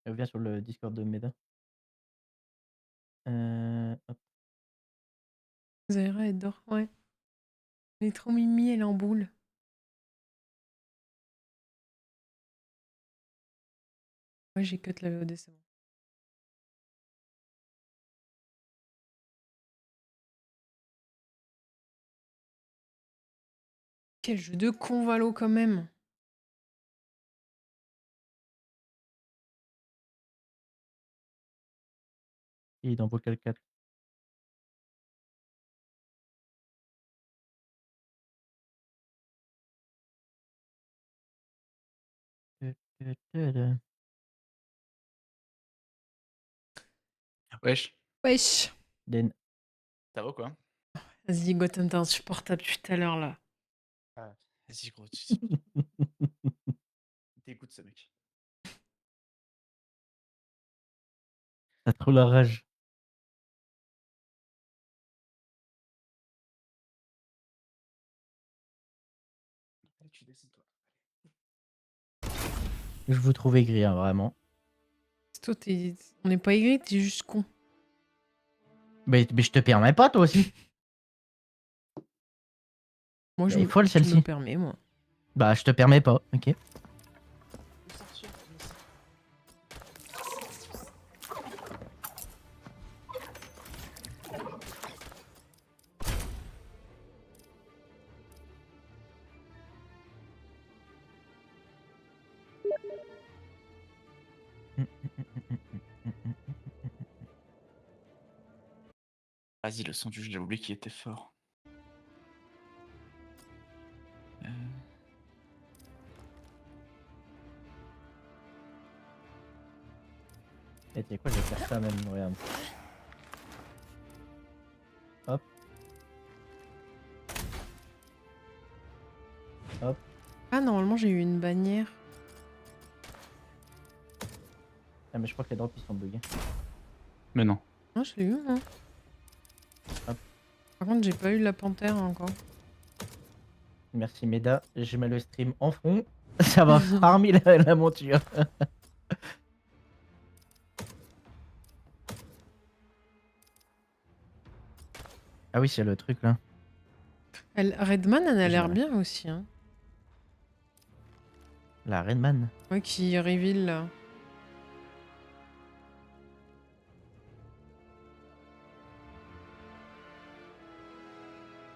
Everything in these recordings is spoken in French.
Viens sur le Discord de Meda. Hop. Zaira, elle dort, ouais. Elle est trop mimi, elle est en boule. Ouais, j'ai cut la VOD, c'est bon. Quel jeu de con, Valo, quand même. Il est dans Vocal 4. Wesh, Wesh. Den. ça va ou quoi? Vas-y, Gotham, t'es insupportable depuis tout à l'heure, là. Ah, vas-y gros, t'écoutes ce mec. T'as trop la rage. Allez, tu décides toi. Je vous trouve aigri, hein, vraiment. Toi, on n'est pas aigri, t'es juste con. Mais je te permets pas, toi aussi. Moi, Elle est folle, je me celle-ci. permets, moi. Bah, je te permets pas, ok. Vas-y, le son du jeu, j'ai oublié qu'il était fort. Et tu sais quoi, je vais faire ça même, regarde. Hop. Hop. Ah, normalement, j'ai eu une bannière. Ah, mais je crois que les drops ils sont buggés. Mais non. Non, je l'ai eu, moi. Hop. Par contre, j'ai pas eu la panthère encore. Merci Meda. Je mets le stream en fond. Ça va farmer la monture. Ah oui, c'est le truc là. Redman, elle a l'air J'ai- bien aussi, hein. La Redman. Ouais, qui reveal, là.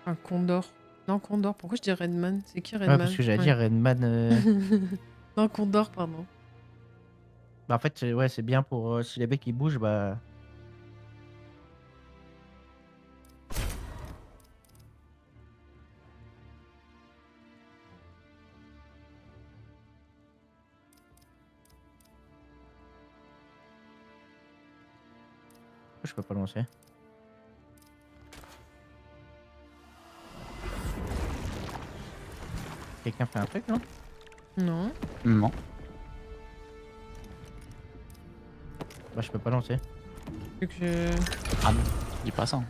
Un Condor. Non, Condor. Pourquoi je dis Redman? C'est qui Ouais, parce Redman? que j'allais Ouais. dire Redman. Non, Condor, pardon. Bah, en fait, ouais, c'est bien pour si les becs ils bougent, bah. Je peux pas le lancer. Quelqu'un fait un truc, non? Non. Non. Bah, je peux pas lancer. Vu que je... Ah non, dis pas ça. Hein.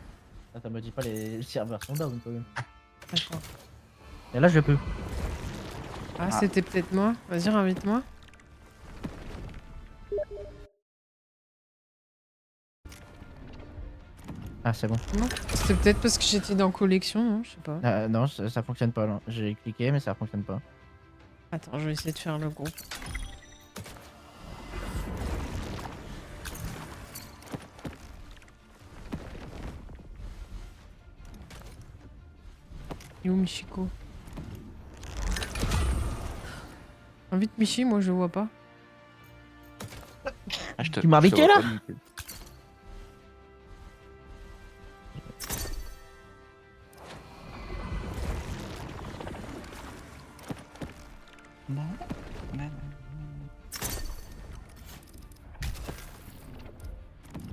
Ah, ça me dit pas les serveurs sont down quand même. D'accord. Et là, je peux. Ah, Ah. c'était peut-être moi. Vas-y, invite-moi. Ah, c'est bon. Non. C'était peut-être parce que j'étais dans collection, non? Je sais pas. Non, ça fonctionne pas là. J'ai cliqué, mais ça fonctionne pas. Attends, je vais essayer de faire le groupe. Il est où Michiko? Invite Michi, moi je vois pas. Ah, Tu m'as je te invité vois là? pas non plus. Non.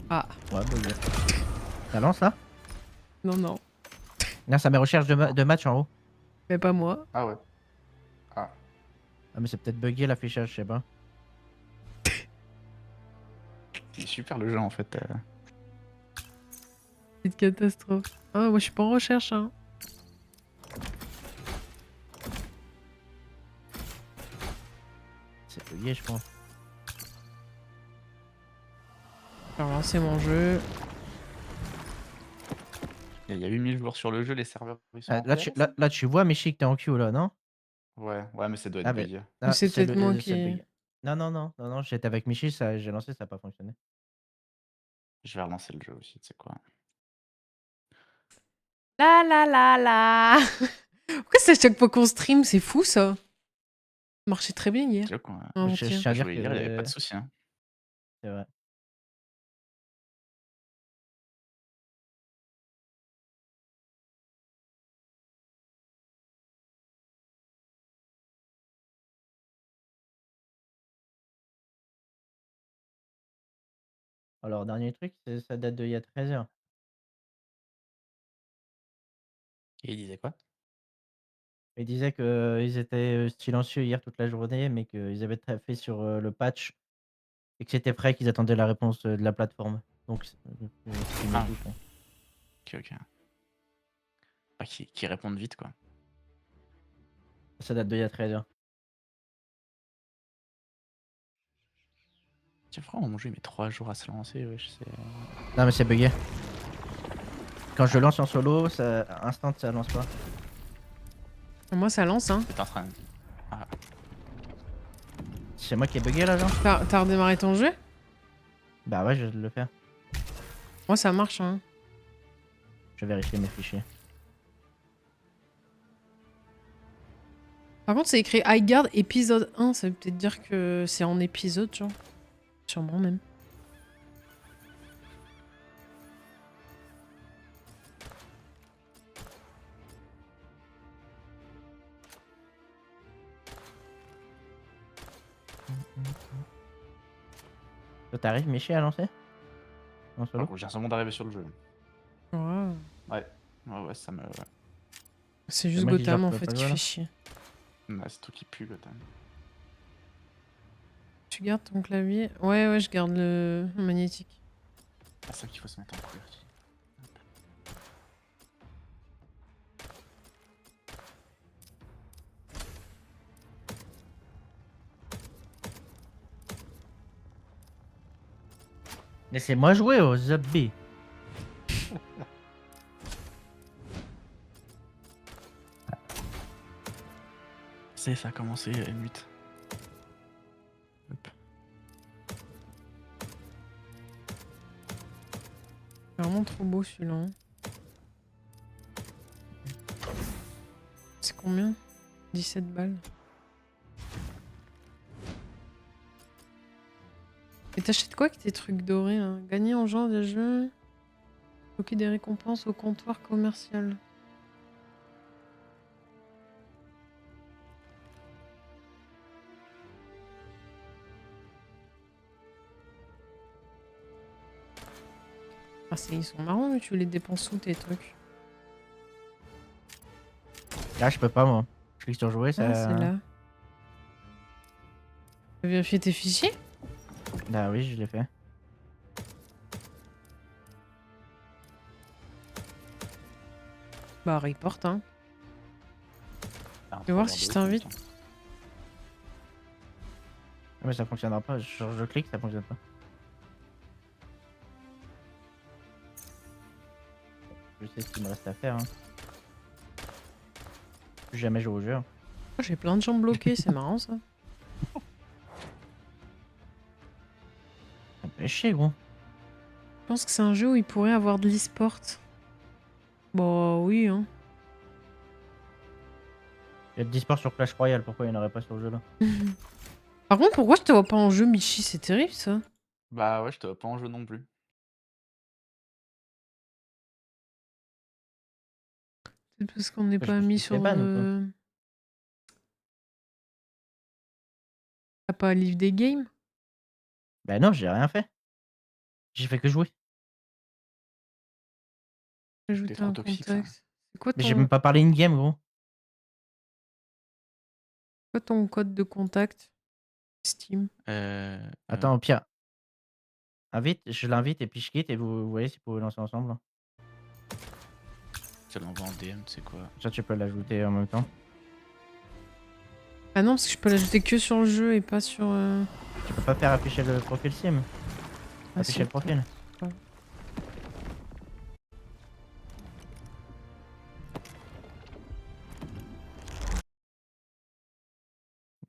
Ah, Ouais, bugué. Ça lance là? non, non. Là, ça met recherche de match en haut. Mais pas moi. Ah ouais. Ah. Ah, mais c'est peut-être bugué l'affichage, je sais pas. Il est super le jeu en fait. Petite catastrophe. Ah, moi je suis pas en recherche, hein. C'est bugué, je pense. Je vais relancer mon jeu. Il y a 8000 joueurs sur le jeu, les serveurs ils sont en Là, tu, PLS? là, tu vois, Michi, que t'es en queue là, non? Ouais, mais ça doit être Ah, ben. bugué. Ou c'est C'est peut-être moi c'est le qui. bug. Non, j'étais avec Michi, j'ai lancé, ça n'a pas fonctionné. Je vais relancer le jeu aussi, tu sais quoi. La la la la. Pourquoi c'est à chaque fois qu'on stream? C'est fou ça. Ça marchait très bien hier. Tu vois qu'on Je Avant-hier. tiens a à dire joué hier, il y avait pas de que. souci, hein. C'est vrai. Alors, dernier truc, ça date d'il y a 13 heures. Et il disait quoi? Ils disaient qu'ils étaient silencieux hier toute la journée, mais qu'ils avaient fait sur le patch et que c'était prêt, qu'ils attendaient la réponse de la plateforme. Donc, Steam et Ah, tout, quoi. ok. Bah, qui répondent vite, quoi. Ça date d'il y a 13 heures. Tiens, frère, mon jeu il met 3 jours à se lancer, wesh, c'est... Non, mais c'est bugué. Quand je lance en solo, instant, ça lance pas. Moi ça lance hein. T'es en train de... C'est moi qui ai bugué là, genre? T'as redémarré ton jeu? Bah ouais, je vais le faire. Moi ça marche hein. Je vais vérifier mes fichiers. Par contre c'est écrit iGuard épisode 1, ça veut peut-être dire que c'est en épisode genre. Sûrement même. Toi, t'arrives, Michi, à lancer? En Oh, solo? j'ai un second d'arriver sur le jeu. Ouais. Ouais, ça me... Ouais, C'est juste moi qui Gotham gère en pas fait le qui jeu, là. fait chier. c'est tout qui pue, Gotham. Tu gardes ton clavier? Ouais, je garde le magnétique. C'est ça qu'il faut se mettre en couverture. Laissez-moi jouer au zombie. Ça a commencé, M8. Hop. Vraiment trop beau celui-là. Hein. C'est combien? 17 balles. Et t'achètes quoi avec tes trucs dorés hein? Gagner en jouant des jeux. Bloquer des récompenses au comptoir commercial. Ah, ils sont marrants, mais tu les dépenses où tes trucs? Là, je peux pas, moi. Je clique sur jouer, Ah, c'est ça. là. Tu as vérifié tes fichiers? Bah oui, je l'ai fait. Bah, report, hein. Ah, vais voir trois si je heures de t'invite. ouf, Mais ça fonctionnera pas. Je clique, ça fonctionne pas. Je sais ce qu'il me reste à faire. Hein. Plus jamais joué au jeu. Oh, j'ai plein de gens bloqués, c'est marrant ça. Ça me fait chier, gros. Je pense que c'est un jeu où il pourrait avoir de l'e-sport. Bah oui, hein. Il y a de l'e-sport sur Clash Royale, pourquoi il n'y en aurait pas sur le jeu là? Par contre, pourquoi je te vois pas en jeu, Michi? C'est terrible ça. Bah ouais, je te vois pas en jeu non plus. C'est parce qu'on n'est Je pas me suis mis fait sur. ban ou quoi? T'as pas livre des games? Bah non, j'ai rien fait. J'ai fait que jouer. Ajouter trop un toxique, ça. contexte. C'est quoi Mais j'ai même pas parlé in-game, gros. ton code de contact Steam? Attends, au pire. Je l'invite et puis je quitte et vous voyez si vous pouvez lancer ensemble. Je te l'envoie en DM, tu sais quoi. Ça, tu peux l'ajouter en même temps. Ah non, parce que je peux l'ajouter que sur le jeu et pas sur. Tu peux pas faire afficher le profil Sim. Afficher le profil. Ouais.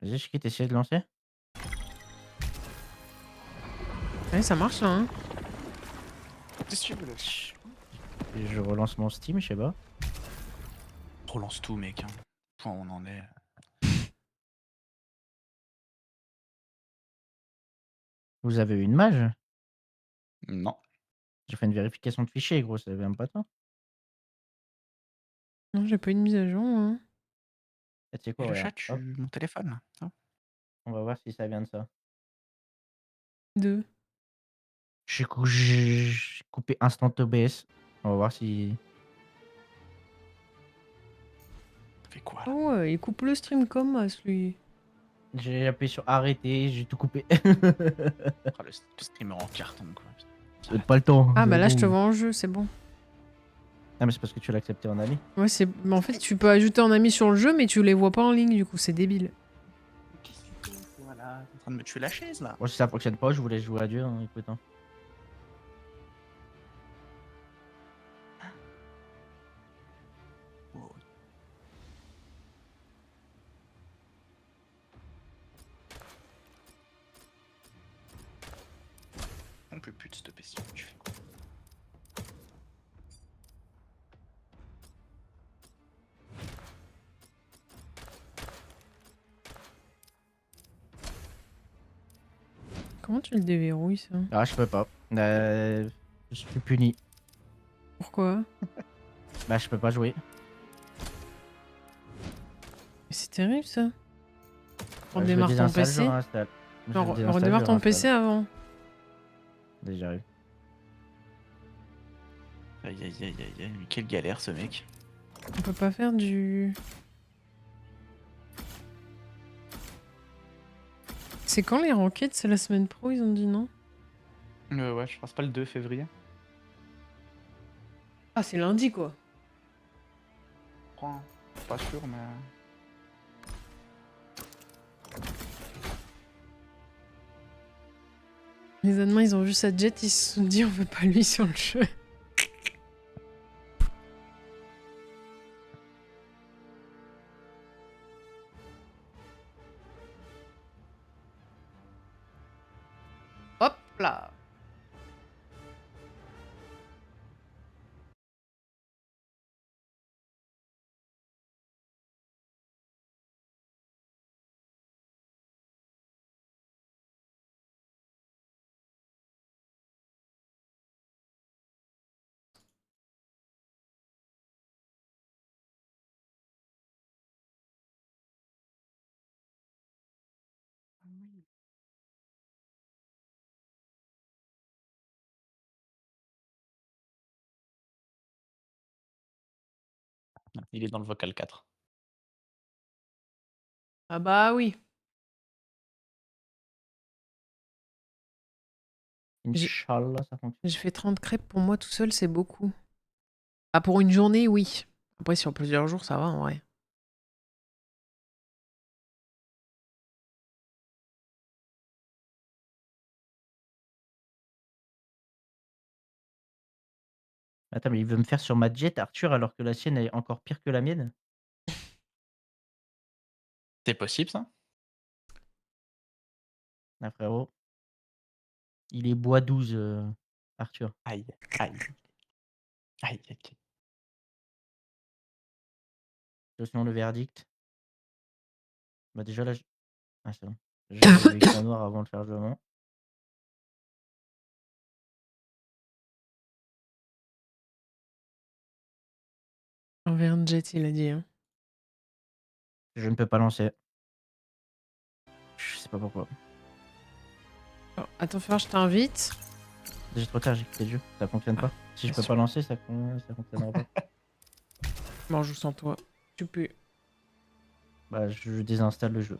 Vas-y, Chiki, t'essayes de lancer? Ouais, ça marche là, hein. Qu'est-ce que tu veux là? Et je relance mon Steam, je sais pas. Relance tout, mec. Hein. Point où on en est. Vous avez eu une mage? Non. J'ai fait une vérification de fichier, gros, ça vient pas toi? Non, j'ai pas eu de mise à jour, hein. Eh, tu sais Et quoi, le regarde, chat, tu... hop, mon téléphone là. Hein. on va voir si ça vient de ça. 2. J'ai coupé Instant OBS. On va voir si... Fait quoi Ah là? ouais, il coupe le stream comme as, lui. J'ai appuyé sur arrêter, j'ai tout coupé. Ah, le streamer en carton quoi. J'ai pas le temps. Ah bah là, je te Bon. vois en jeu, c'est bon. Ah, mais c'est parce que tu l'as accepté en ami. Ouais, c'est. Mais en fait, tu peux ajouter un ami sur le jeu, mais tu les vois pas en ligne, du coup, c'est débile. Qu'est-ce que tu fais? Voilà, t'es en train de me tuer la chaise là. Bon, si ça fonctionne pas, je voulais jouer à Dieu, hein, écoute. Hein. Oh. On peut plus te stopper si tu fais quoi. Comment tu le déverrouilles, ça? Ah, je peux pas. Je suis puni. Pourquoi? Bah, je peux pas jouer. Mais c'est terrible, ça. Je le Redémarre ton désinstalle, je le PC. réinstalle. Je Non, le désinstalle, je redémarre le ton PC réinstalle. avant. Déjà eu. Aïe aïe aïe aïe aïe, mais quelle galère ce mec. On peut pas faire du... C'est quand les ranked? C'est la semaine pro, ils ont dit non? Ouais, je pense pas le 2 février. Ah, c'est lundi, quoi. Pas sûr, mais... Les Allemands, ils ont vu sa jet, ils se sont dit on veut pas lui sur le jeu. Hop là. Il est dans le vocal 4. Ah bah oui. Inch'Allah, ça fonctionne. J'ai fait 30 crêpes pour moi tout seul, c'est beaucoup. Ah, pour une journée, oui. Après, sur plusieurs jours, ça va en vrai. Attends, mais il veut me faire sur ma jet, Arthur, alors que la sienne est encore pire que la mienne? C'est possible ça? Ah, frérot. Il est bois 12, Arthur. Aïe, aïe. Aïe, aïe, aïe. Attention, le verdict. Bah, déjà là, ah, c'est bon. J'avais le écran noir avant le chargement. Envers un jet, il a dit. Hein. Je ne peux pas lancer. Je sais pas pourquoi. Oh, attends, faire, je t'invite. Déjà trop tard, j'ai quitté le jeu. Ça fonctionne pas. Si je bien peux sûr. pas lancer, ça fonctionnera pas. Bon, je joue sans toi. Tu peux. Bah, je désinstalle le jeu.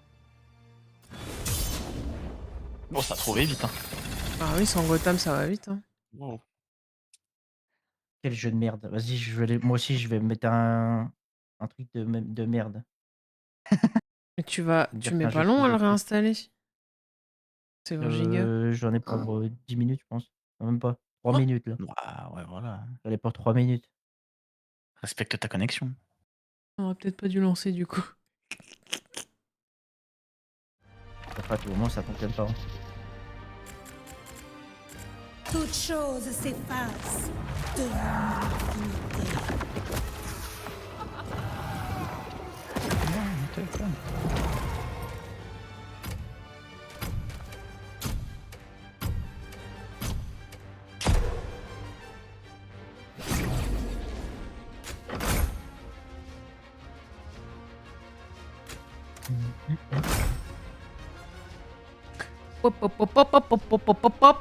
Bon, ça a trouvé vite. Hein. Ah oui, sans Gotham, ça va vite. Hein. Wow. Quel jeu de merde. Vas-y, moi aussi, je vais me mettre un truc de merde. Mais tu Dire mets qu'un pas jeu long à le de cul. réinstaller. C'est 20 gigas. J'en ai pour 10 minutes, je pense. Même pas. 3 Oh! minutes là. Bah, ouais, voilà. J'allais pour 3 minutes. Respecte ta connexion. On aurait peut-être pas dû lancer du coup. Après, à tout moment, ça fonctionne pas, hein. Toute chose s'efface devant l'impunité. Mon téléphone. Hop, hop, hop, hop, hop, hop, hop, hop, hop, hop.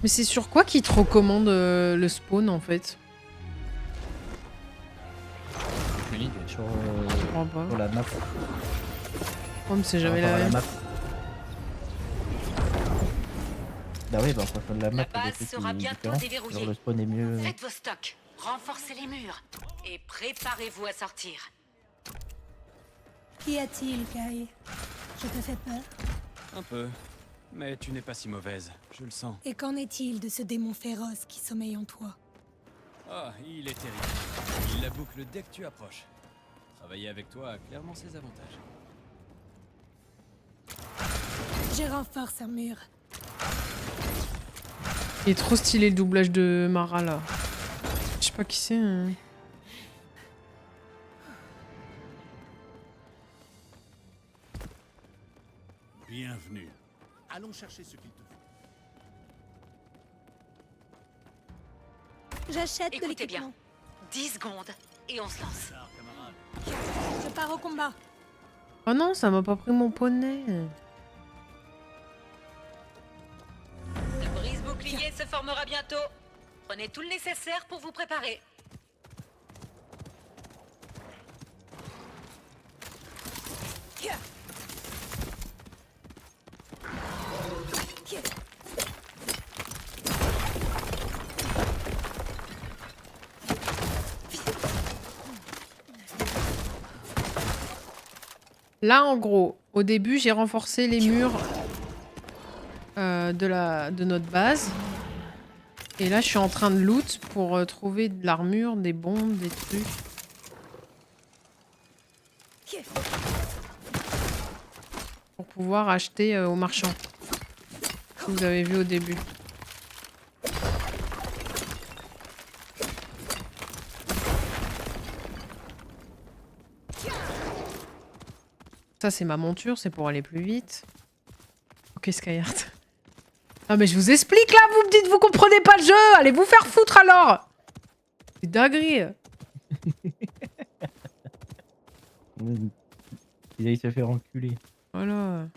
Mais c'est sur quoi qu'ils te recommandent le spawn en fait? Aucune idée. Sur, Je comprends pas. sur la map. Oh, mais c'est Par jamais rapport la à même. map. Bah oui, bah en fonction de la map, La il y a des base trucs sera qui bientôt différents. déverrouillée. Genre le spawn est mieux. Faites vos stocks, renforcez les murs et préparez-vous à sortir. Qu'y a-t-il, Kai? Je te fais peur? Un peu. Mais tu n'es pas si mauvaise, je le sens. Et qu'en est-il de ce démon féroce qui sommeille en toi? Ah, il est terrible. Il la boucle dès que tu approches. Travailler avec toi a clairement ses avantages. Je renforce un mur. Il est trop stylé le doublage de Mara là. Je sais pas qui c'est. Hein. Bienvenue. Allons chercher ce qu'il te faut. J'achète de Écoutez bien. l'équipement. 10 secondes et on se lance. Je pars au combat. Oh non, ça m'a pas pris mon poney. Le brise-bouclier se formera bientôt. Prenez tout le nécessaire pour vous préparer. Là, en gros, au début, j'ai renforcé les murs de notre base. Et là, je suis en train de loot pour trouver de l'armure, des bombes, des trucs. Pour pouvoir acheter aux marchands. Que vous avez vu au début. Ça, c'est ma monture, c'est pour aller plus vite. Ok, Skyheart. Ah, mais je vous explique là, vous me dites, vous comprenez pas le jeu. Allez vous faire foutre alors. C'est dinguerie. Il se fait enculer. Voilà.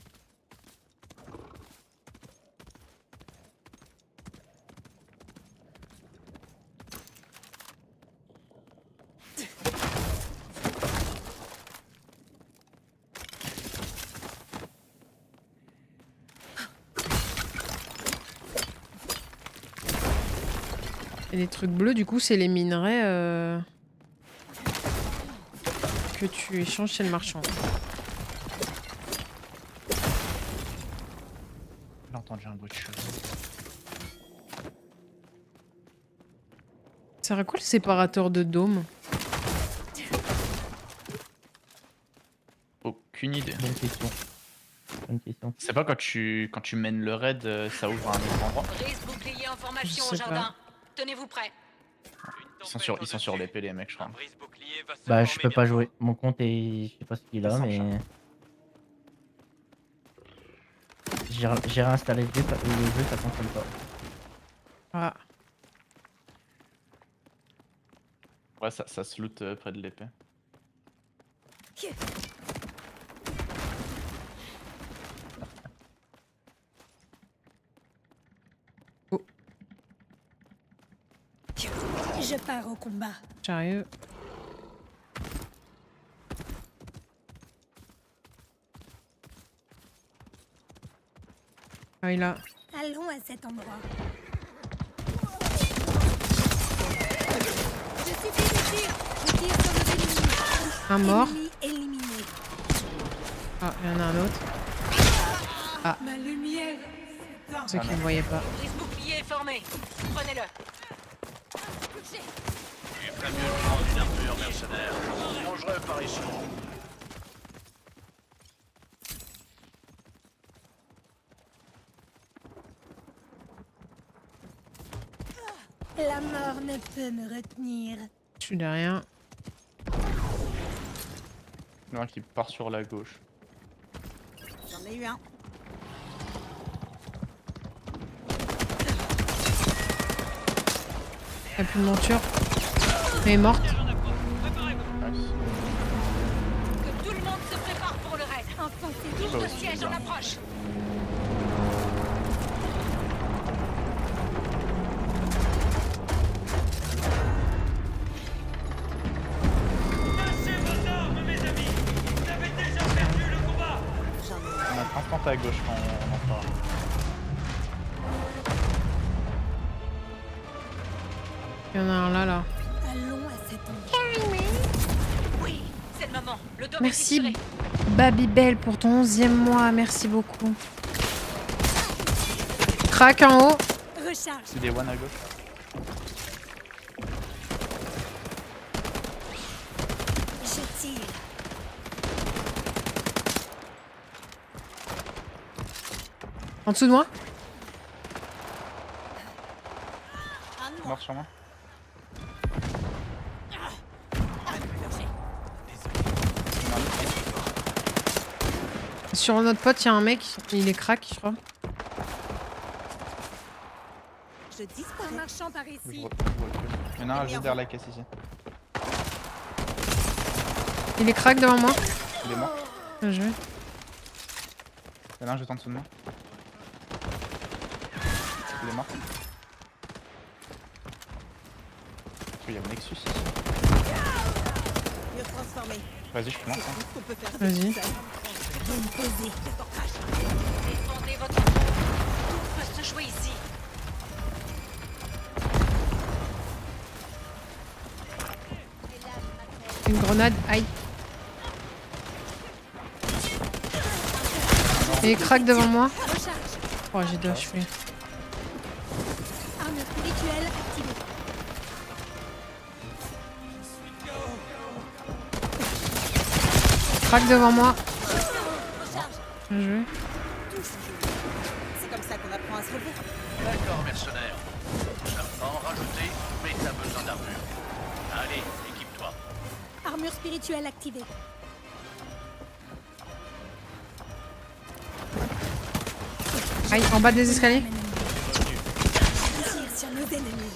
Et les trucs bleus, du coup, c'est les minerais que tu échanges chez le marchand. J'ai entendu un bruit de cheveux. Ça sert à quoi le séparateur de dôme? Aucune idée. Bonne question. Bonne question. C'est pas quand tu mènes le raid, ça ouvre un autre endroit. Brise-bouclier en formation Je au sais jardin. Tenez-vous prêts. Ils sont sur l'épée les mecs je crois. Bah je peux pas jouer. Mon compte est... Je sais pas ce qu'il a Ça mais... marche. J'ai réinstallé le jeu, ça fonctionne pas. Ah. Ouais ça se loot près de l'épée. Je pars au combat. Sérieux? Ah, il a... Allons à cet endroit. Je suis fait je tire sur nos ennemis. Un mort. Ennemi éliminé. Ah, il y en a un autre. Ma lumière. Ceux qui ne voyaient pas. Brise bouclier est formé. Prenez-le. Il ferait mieux de prendre une armure, mercenaire. Dangereux par ici. La mort ne peut me retenir. Je suis derrière. Il y en a un qui part sur la gauche. J'en ai eu un. Y'a plus de monture. Elle est morte. Nice. Que tout le monde se prépare pour le raid. Enfoncez-vous. Tour de siège en approche. On a transplanté à gauche quand on en parle. Il y en a un là, là. Allons à cet endroit. Oui, c'est le moment. Le dôme Merci est tiré. Babybel pour ton 11e mois. Merci beaucoup. Crac en haut. Recharge. C'est des one à gauche. Je tire. En dessous de moi. Mort sur moi. Sur notre pote, il y a un mec. Il est crack, je crois. Je disparais. Un marchand par Je ici. vois le truc. Il y en a un juste derrière la caisse ici. Il est crack devant moi. Il est mort. Bien joué. Il y en a un juste en dessous de moi. Il est mort. Il y a le Nexus ici. Mur transformé. Vas-y, je commence. Hein. Qu'on peut faire. Vas-y. Je vais me poser. Défendez votre trou. Tout peut se jouer ici. Une grenade. Aïe. Il est crack devant moi. Recharge. Oh, j'ai 2 HP. Armure spirituelle activée. Crack devant moi. Recharge. Bien joué. C'est comme ça qu'on apprend à se relever. D'accord, mercenaire. Ça va en rajouter, mais t'as besoin d'armure. Allez, équipe-toi. Armure spirituelle activée. Aïe, en bas des escaliers. Tire sur nos ennemis.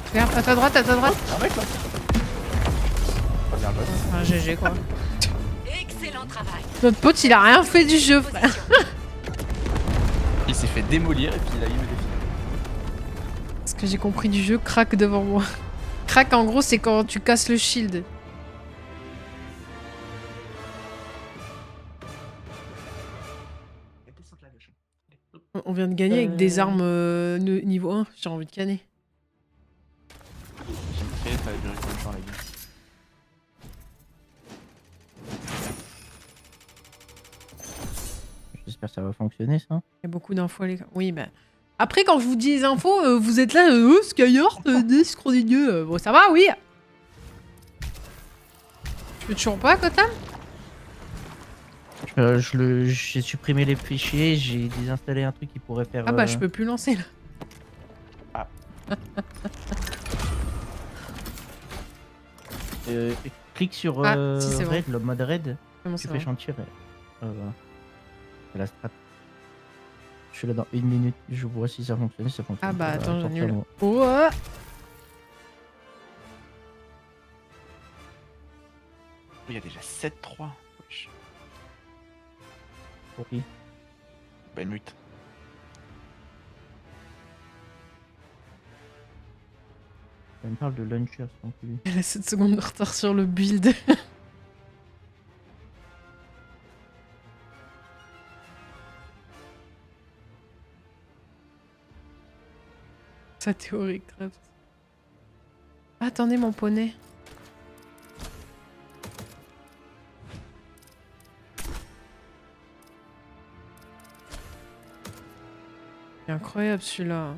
Regarde, à ta droite, à ta droite. Un mec là. Pas bien, boss. Ah, GG quoi. Excellent travail. Notre pote, il a rien fait du jeu, frère. Position. Il s'est fait démolir et puis il a eu le défi. Ce que j'ai compris du jeu, crack devant moi. Crack en gros, c'est quand tu casses le shield. On vient de gagner avec des armes niveau 1. J'ai envie de canner. J'ai créé, ça va durer combien de temps la game? J'espère que ça va fonctionner, ça. Il y a beaucoup d'infos à l'écran. Oui, bah. Après, quand je vous dis les infos, vous êtes là, Skyheart, Discronidieux. Bon, ça va, oui. Tu veux toujours pas, Gotham? J'ai supprimé les fichiers, j'ai désinstallé un truc qui pourrait faire... Ah bah, je peux plus lancer là. Clique sur Ah, si, c'est raid, le mode raid, Comment tu ça fais va? chantier. C'est la strat. Je suis là dans 1 minute, je vois si ça fonctionne, si ça fonctionne. Ah bah, pas, attends, sortir j'annule. moi. Oh, Il y a déjà 7-3. Wesh. Pour qui? Bonne 8. Ça me parle de launcher, sans plus. elle a 7 secondes de retard sur le build. Sa théorie craft. Attendez mon poney. C'est incroyable celui-là.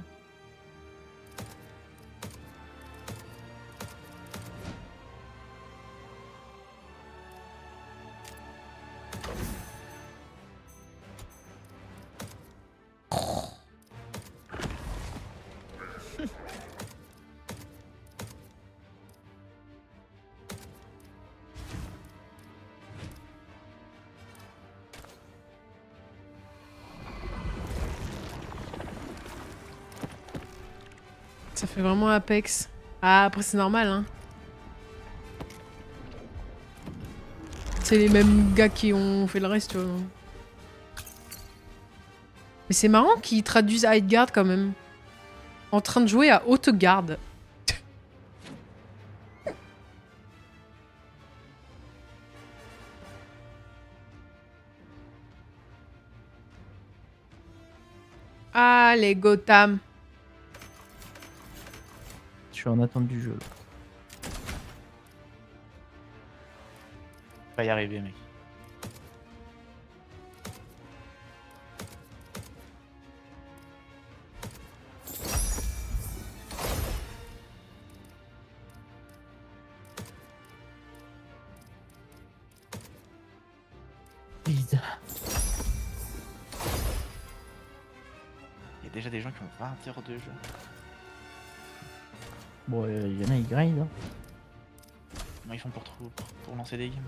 Ça fait vraiment Apex. Ah, après c'est normal, hein. C'est les mêmes gars qui ont fait le reste, tu vois. Mais c'est marrant qu'ils traduisent High Guard quand même. En train de jouer à haute garde. Allez, Gotham. Je suis en attente du jeu. Là. Va y arriver, mec. Bizarre. Il y a déjà des gens qui ont 20 heures de jeu. Bon, il y en a, ils grindent. Hein. Comment ils font pour lancer des games?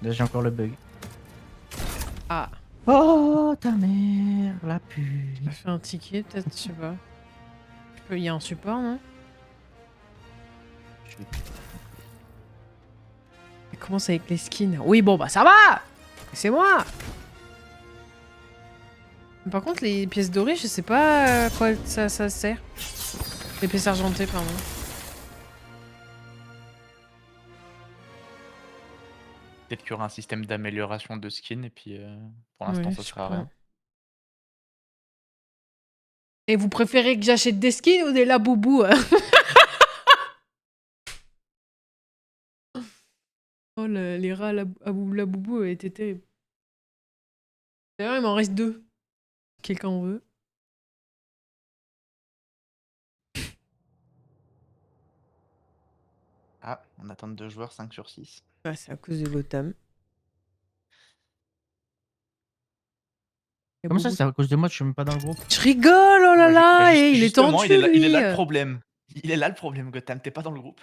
Là, j'ai encore le bug. Ah, Oh, ta mère, la pute. j'ai fait un ticket peut-être, je sais pas. Il y a un support, non? Il commence avec les skins. Oui, bon, bah ça va! C'est moi! Par contre, les pièces dorées, je sais pas à quoi ça sert. Les pièces argentées, pardon. Peut-être qu'il y aura un système d'amélioration de skin et puis pour l'instant Ouais, ça je sera crois. rien. Et vous préférez que j'achète des skins ou des laboubous? Oh, les rats laboubou étaient terribles. D'ailleurs, il m'en reste 2. Quelqu'un en veut? Ah, on attend 2 joueurs 5 sur 6. Ah, c'est à cause de Gotham. Comment ça, c'est à cause de moi, je suis même pas dans le groupe? Je rigole, oh là là, et il est Justement, tendu, il est là lui. le problème. Il est là le problème, Gotham, t'es pas dans le groupe.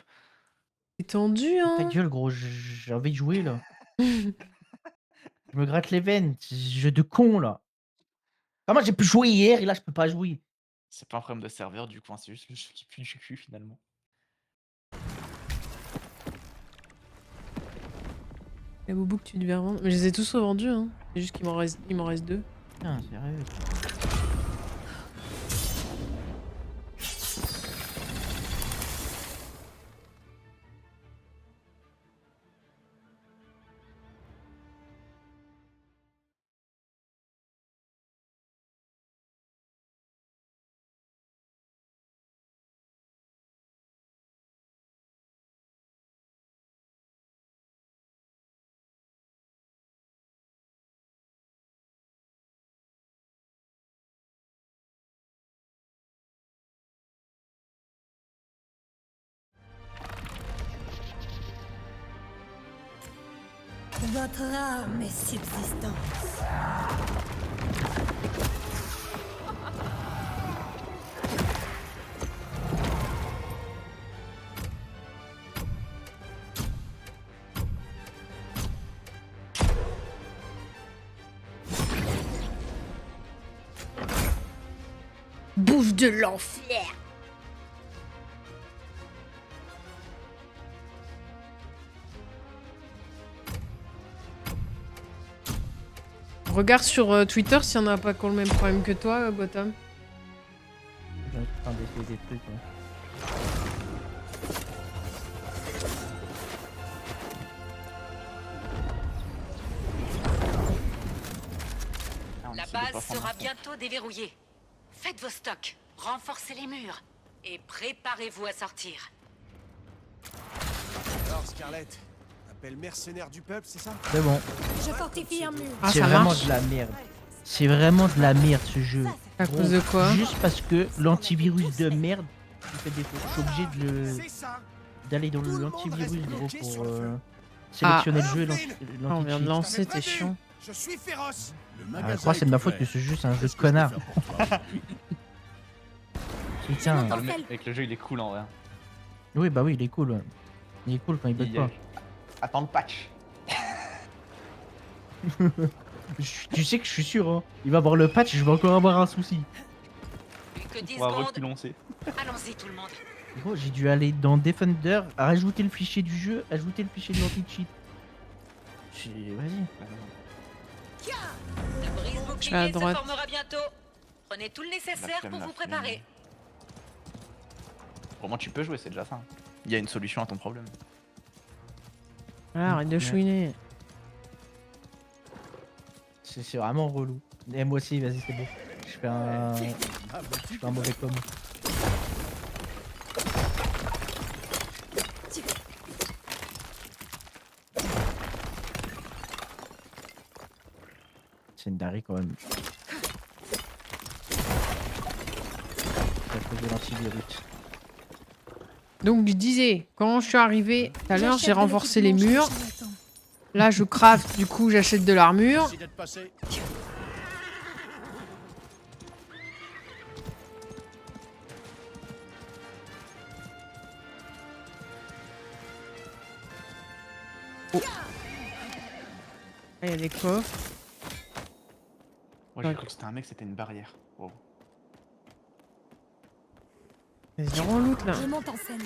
Il est tendu, Ta hein. gueule, gros, j'ai envie de jouer là. Je me gratte les veines, c'est jeu de con là. Comment j'ai pu jouer hier et là je peux pas jouer? C'est pas un problème de serveur du coup, hein, c'est juste le jeu qui pue du cul finalement. Les boubous que tu devais revendre. Mais je les ai tous revendus, hein. C'est juste qu'il m'en reste 2. Putain, sérieux. Votre âme est subsistance. Bouche de l'enfer. Regarde sur Twitter s'il y en a pas qui ont le même problème que toi, Gotham. Je suis en train d'essayer des trucs. Hein. Ah, on La essaie de pas base prendre sera un compte. bientôt déverrouillée. Faites vos stocks, renforcez les murs et préparez-vous à sortir. Alors, Scarlett, appelle mercenaire du peuple, c'est ça? C'est bon. Je fortifie un mur. Ah, C'est ça vraiment marche. de la merde. C'est vraiment de la merde ce jeu. À Gros, cause de quoi? Juste parce que l'antivirus de merde il fait défaut. Je suis obligé de le d'aller dans l'antivirus gros pour sélectionner le jeu et Ah, on vient de l'anti-cheat. lancer, t'es chiant. Je suis féroce. Ah, je crois que c'est de ma faute que ce jeu c'est un jeu de connard. Putain. Enfin, le mec avec le jeu, il est cool en vrai. Oui bah oui il est cool. Ouais. Il est cool quand il bug pas. Attends le patch. Tu sais que je suis sûr hein. Il va avoir le patch, je vais encore avoir un souci. Plus que 10 On va secondes. reculoncer. Allons-y tout le monde. Gros j'ai dû aller dans Defender, rajouter le fichier du jeu, ajouter le fichier de l'anti-cheat. Vas-y. Le Je suis à brise-bouclier se droite. formera bientôt. Prenez tout le nécessaire pour vous préparer. Au moins tu peux jouer, c'est déjà ça. Il y a une solution à ton problème. Voilà, arrête de chouiner. C'est vraiment relou. Et moi aussi, vas-y, c'est bon. Je fais un mauvais com. C'est une dinguerie quand même. À cause de l'antivirus. Donc je disais, quand je suis arrivé tout à l'heure, j'ai renforcé les murs. Là, je craft, du coup, j'achète de l'armure. Merci d'être passé. Là, il y a des coffres. Moi j'ai cru que c'était un mec, c'était une barrière. Wow. Il y a zéro loot là. Je monte en scène.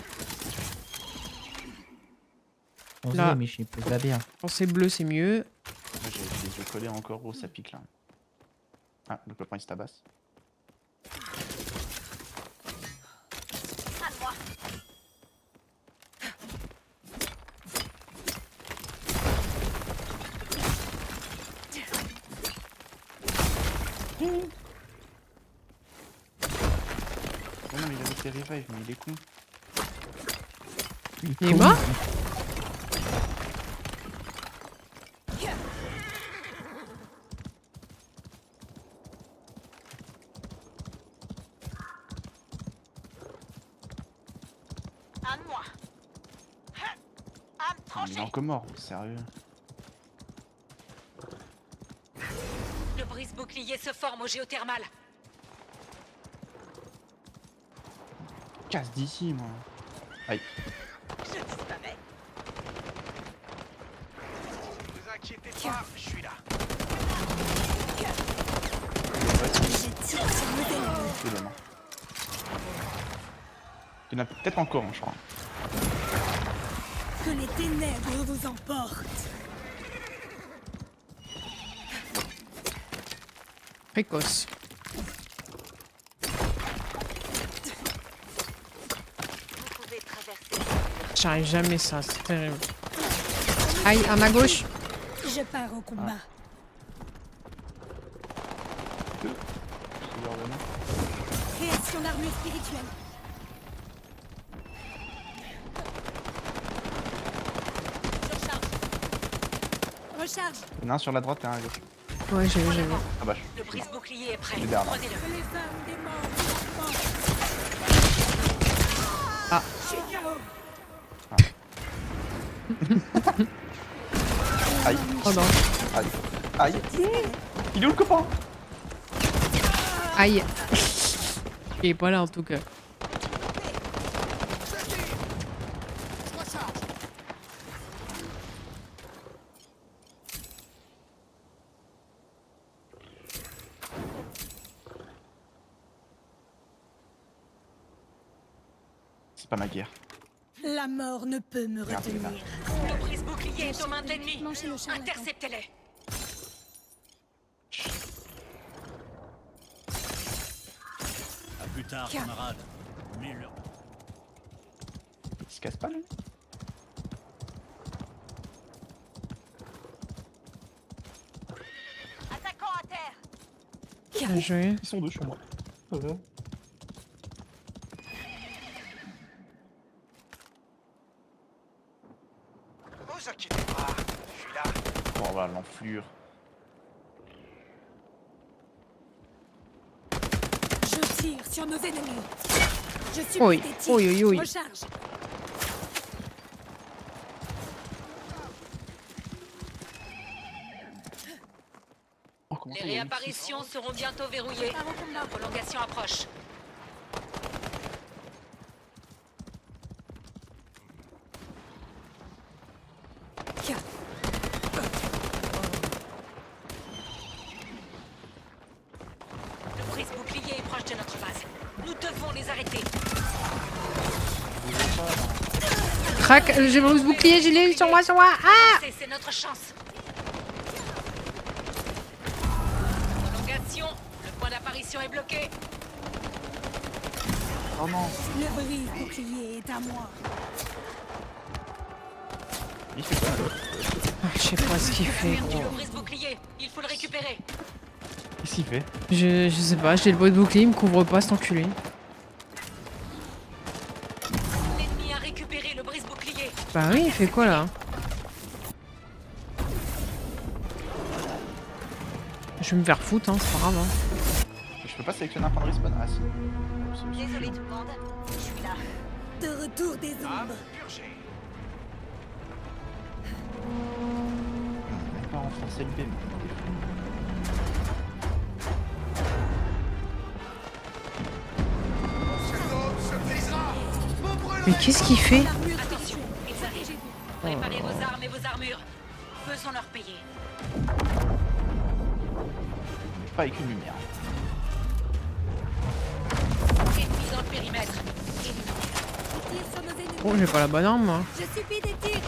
On se Là. dit, mais je peux pas bien. Quand c'est bleu, c'est mieux. Moi j'ai les yeux collés encore, gros, ça pique là. Ah, le copain il se tabasse. Oh non mais il avait fait revive, mais il est con. Il est mort? À moi. À me Il est encore mort, sérieux. Le brise-bouclier se forme au géothermal. Casse d'ici moi. Aïe. Je disparais. Ne vous inquiétez pas, je suis là. Je tire sur le ennemis. C'est dommage. Il y en a peut-être encore, je crois. Que les ténèbres vous emportent. Précoce. Vous pouvez traverser. J'arrive jamais ça, c'est terrible. Aïe, à ma gauche. Je pars au combat. Création d'armure spirituelle. Recharge. Il y en a un sur la droite et un à gauche. Ouais, j'ai vu. Ah bah Le je suis mort. brise-bouclier est prêt. Il est derrière. Prenez-le. Que les âmes des morts vous emportent. Ah. Je suis KO. Aïe, Oh non. aïe, aïe. Il est où le copain? Aïe. Il est pas là en tout cas. C'est pas ma guerre. La mort ne peut me Regarde, il est là. retenir. Le brise-bouclier est aux mains de l'ennemi. Manchez le charlatan. Interceptez-les. À plus tard, camarade. Mille. Il se casse pas lui? Attaquant à terre. Bien joué. Ils sont deux sur moi. Ne vous inquiétez pas, je suis là. Bon bah l'enflure. Tire sur nos ennemis. Je suis Oui, des tirs. oui, oui, oui. Recharge. Oh, comment Les ça, il y a réapparitions seront bientôt verrouillées. La prolongation approche. Tiens. Le brise-bouclier est proche de notre base. Nous devons les arrêter. Crac, j'ai mon bouclier, j'ai l'ai sur moi, sur moi. Ah! C'est notre chance. Prolongation. Le point d'apparition est bloqué. Oh non, Le brise-bouclier est à moi. il fait quoi là? Ah, je sais pas ce qu'il fait, Perdu gros. le brise-bouclier. Il faut le récupérer. Qu'est-ce qu'il fait? Je sais pas, j'ai le bruit de bouclier, il me couvre pas cet enculé. L'ennemi a récupéré le brise-bouclier. Bah oui, il fait quoi là? Je vais me faire foutre, hein, c'est pas grave. Hein. Je peux pas sélectionner un point de respawn? Ah si. Désolé tout le monde. Je suis là. De retour des ombres. Purgé. On va pas renforcer le B, mais... Cet homme se brisera. Me brûle. Mais qu'est-ce qu'il fait? Attention, ils arrivent. Préparez vos armes et vos armures. Faisons leur payer. Pas avec une lumière. Ennemis dans le périmètre. Tire sur nos ennemis. Oh, j'ai pas la bonne arme, moi. Je subis des tirs.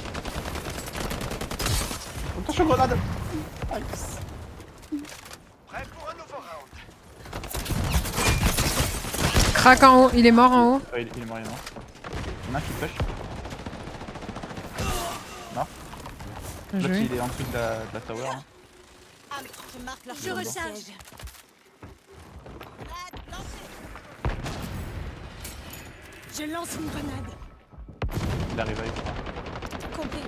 Attention, grenade! Prêt pour un nouveau round. Crac en haut, il est mort en haut. Il est mort, il est mort. Il y en a un qui push. Non. Bien L'autre joué. il est en dessous de la tower. Hein. Je marque leur Je recharge. Je lance une grenade. Il arrive avec moi. Compris.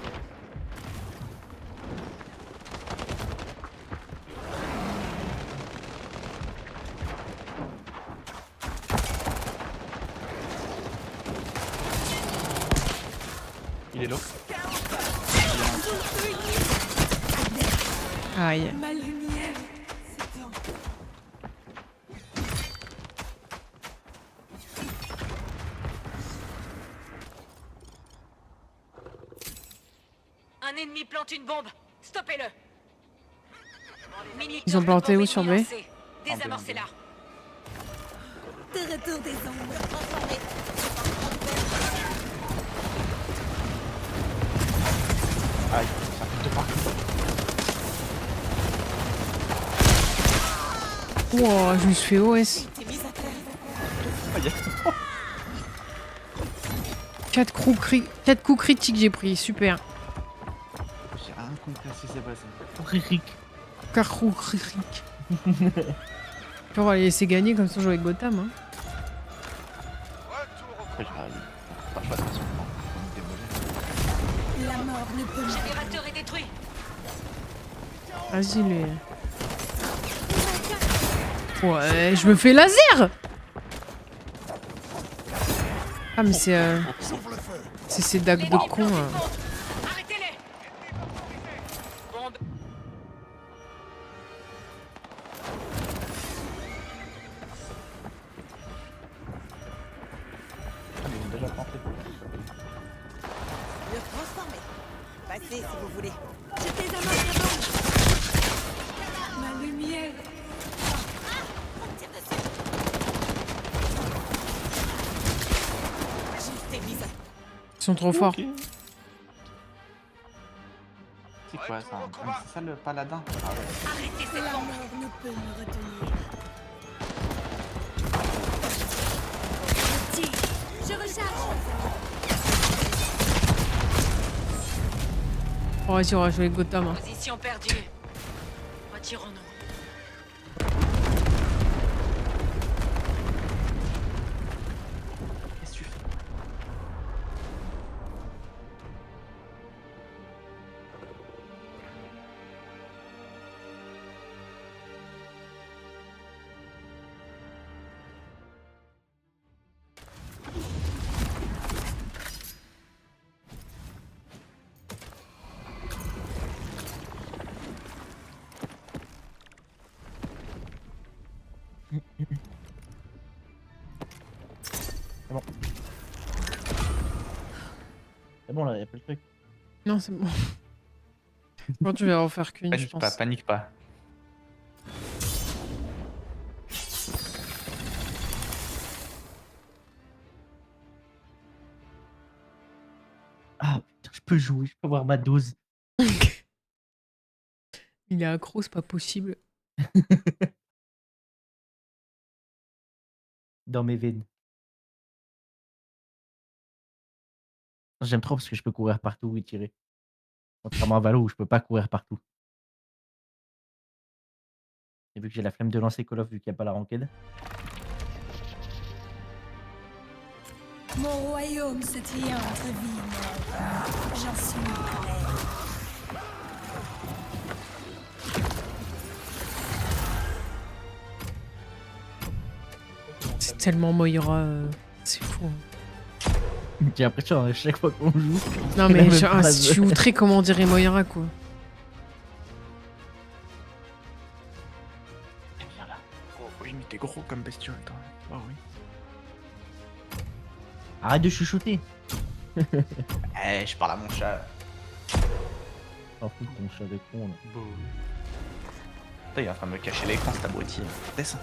Il est low. Aïe. Ma lumière s'éteint. Un ennemi plante une bombe. Stoppez-le. Ils ont planté où, sur B? Désamorcez-la. De retour des ombres. Aïe, ça fait de partout. Wow, je me suis fait OS. Aïe. 4 coups critiques j'ai pris, super. J'ai rien compris à ce qui s'est passé. Rick. 4 coups critiques. On va les laisser gagner comme ça on joue avec Gotham. Hein. Retour au Après, j'ai pas le choix de toute façon. On est démolé. La mort ne peut Le me générateur est détruit. Vas-y les... Ouais, je me fais laser. Ah mais c'est c'est ces dagues de L'ennemi con. plante une bombe. Arrêtez-les. Bombe. Ah, mais ils ont déjà planté. Le transformer. Passez si vous voulez. Je désamorce la bombe. Ma lumière. Ils sont trop forts. Ok. C'est quoi ça? Ah, c'est ça le paladin? Ah ouais. Arrêtez cette La bombe. mort ne peut me retenir. Je tire. Je recharge. Oh, vas-y, on va jouer avec Gotham. Hein. Position perdue. Retirons-nous. Qu'est-ce que tu fais? C'est bon. C'est bon là, y'a plus le truc. Non, c'est bon. Bon, tu vas en faire qu'une, je pense. Panique pas. Ah putain, je peux jouer, je peux voir ma dose. Il est accro, c'est pas possible. Dans mes veines. J'aime trop parce que je peux courir partout et tirer. Contrairement à Valo où je peux pas courir partout. Et vu que j'ai la flemme de lancer Call of vu qu'il n'y a pas la ranked. Mon royaume se tient entre vie et mort. J'en suis prêt. C'est tellement Moira. C'est fou. Hein. J'ai l'impression à chaque fois qu'on joue. Non, la mais même je phrase. suis outré comment on dirait Moira, quoi. Viens là. Oh oui, mais t'es gros comme bestiole, toi. Oh oui. Arrête de chuchoter. Eh, je parle à mon chat. T'en fous de ton chat de con là. Bon. Putain, il est en train de me cacher l'écran, cet abruti. Descends.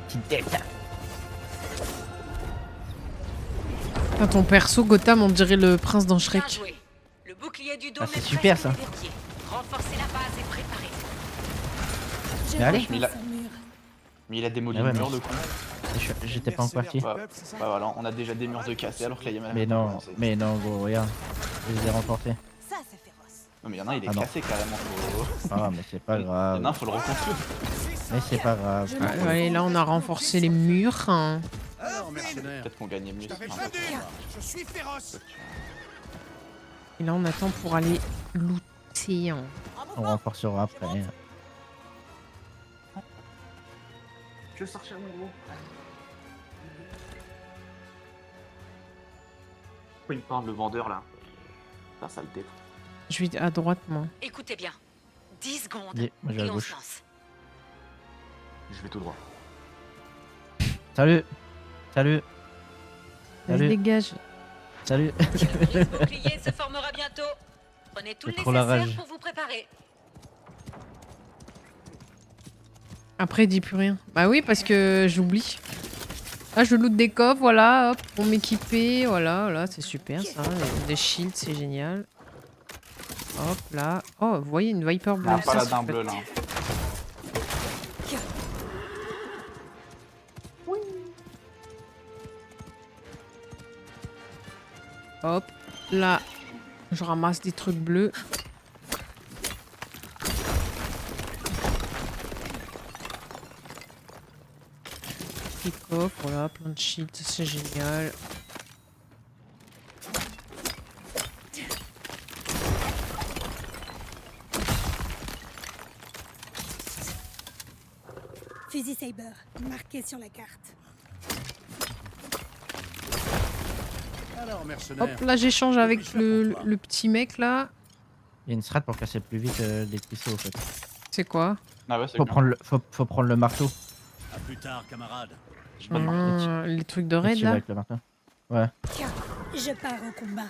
Petite tête. Putain, ton perso, Gotham, on dirait le prince dans Bien Shrek. joué. Le bouclier du dôme Ah, c'est est super, presque ça. déverrouillé. Renforcez la base et préparez. Je Mais allez. repasse Mais là- au mur. Mais il a démoli Ah ouais, le mur mais- de con. J'étais pas en quartier. Bah voilà, on a déjà des murs de cassés alors que là il y a même. Mais non, gros, regarde. Je les ai renforcés. Ça, c'est féroce. Non, mais il y en a un, il est Ah non. cassé carrément. Ah, mais c'est pas Il y en grave. a un, faut le reconstruire. Mais c'est pas grave. Je Ouais, allez, là, on a renforcé les murs. Hein. Alors, mercenaire, Peut-être qu'on gagnait mieux. je t'avais Enfin, prévenu, je suis féroce. Et là, on attend pour aller looter. Hein. On renforcera après. Je veux sortir mon gros. Pourquoi il parle le vendeur là? Ça, ça le tête. Je vais à droite, moi. Écoutez bien. 10 secondes. Dis, moi, je vais à et on gauche. se lance. Je vais tout droit. Salut. Salut. Vas-y, Salut. dégage. Salut. Le bouclier se formera bientôt. Prenez tout le J'ai trop la nécessaire rage. pour vous préparer. Après, dis plus rien. Bah oui, parce que j'oublie. Là, je loot des coffres, voilà, hop, pour m'équiper. Voilà, c'est super ça. Des shields, c'est génial. Hop, là. Oh, vous voyez une Viper bleue. Ah, ça, pas la c'est dent fait. bleue là. Hop, là, je ramasse des trucs bleus. Petit coffre, voilà, plein de shields, c'est génial. Fusil Saber, marqué sur la carte. Alors, mercenaire, Hop, là, j'échange avec le petit mec là. Il y a une strat pour casser plus vite les cristaux, au fait. C'est quoi? Ah ouais, c'est Faut bien. prendre le marteau. À plus tard, camarade. J'ai pas de marque. Les trucs de Et raid tirer là. avec le marteau. Ouais. Je pars au combat.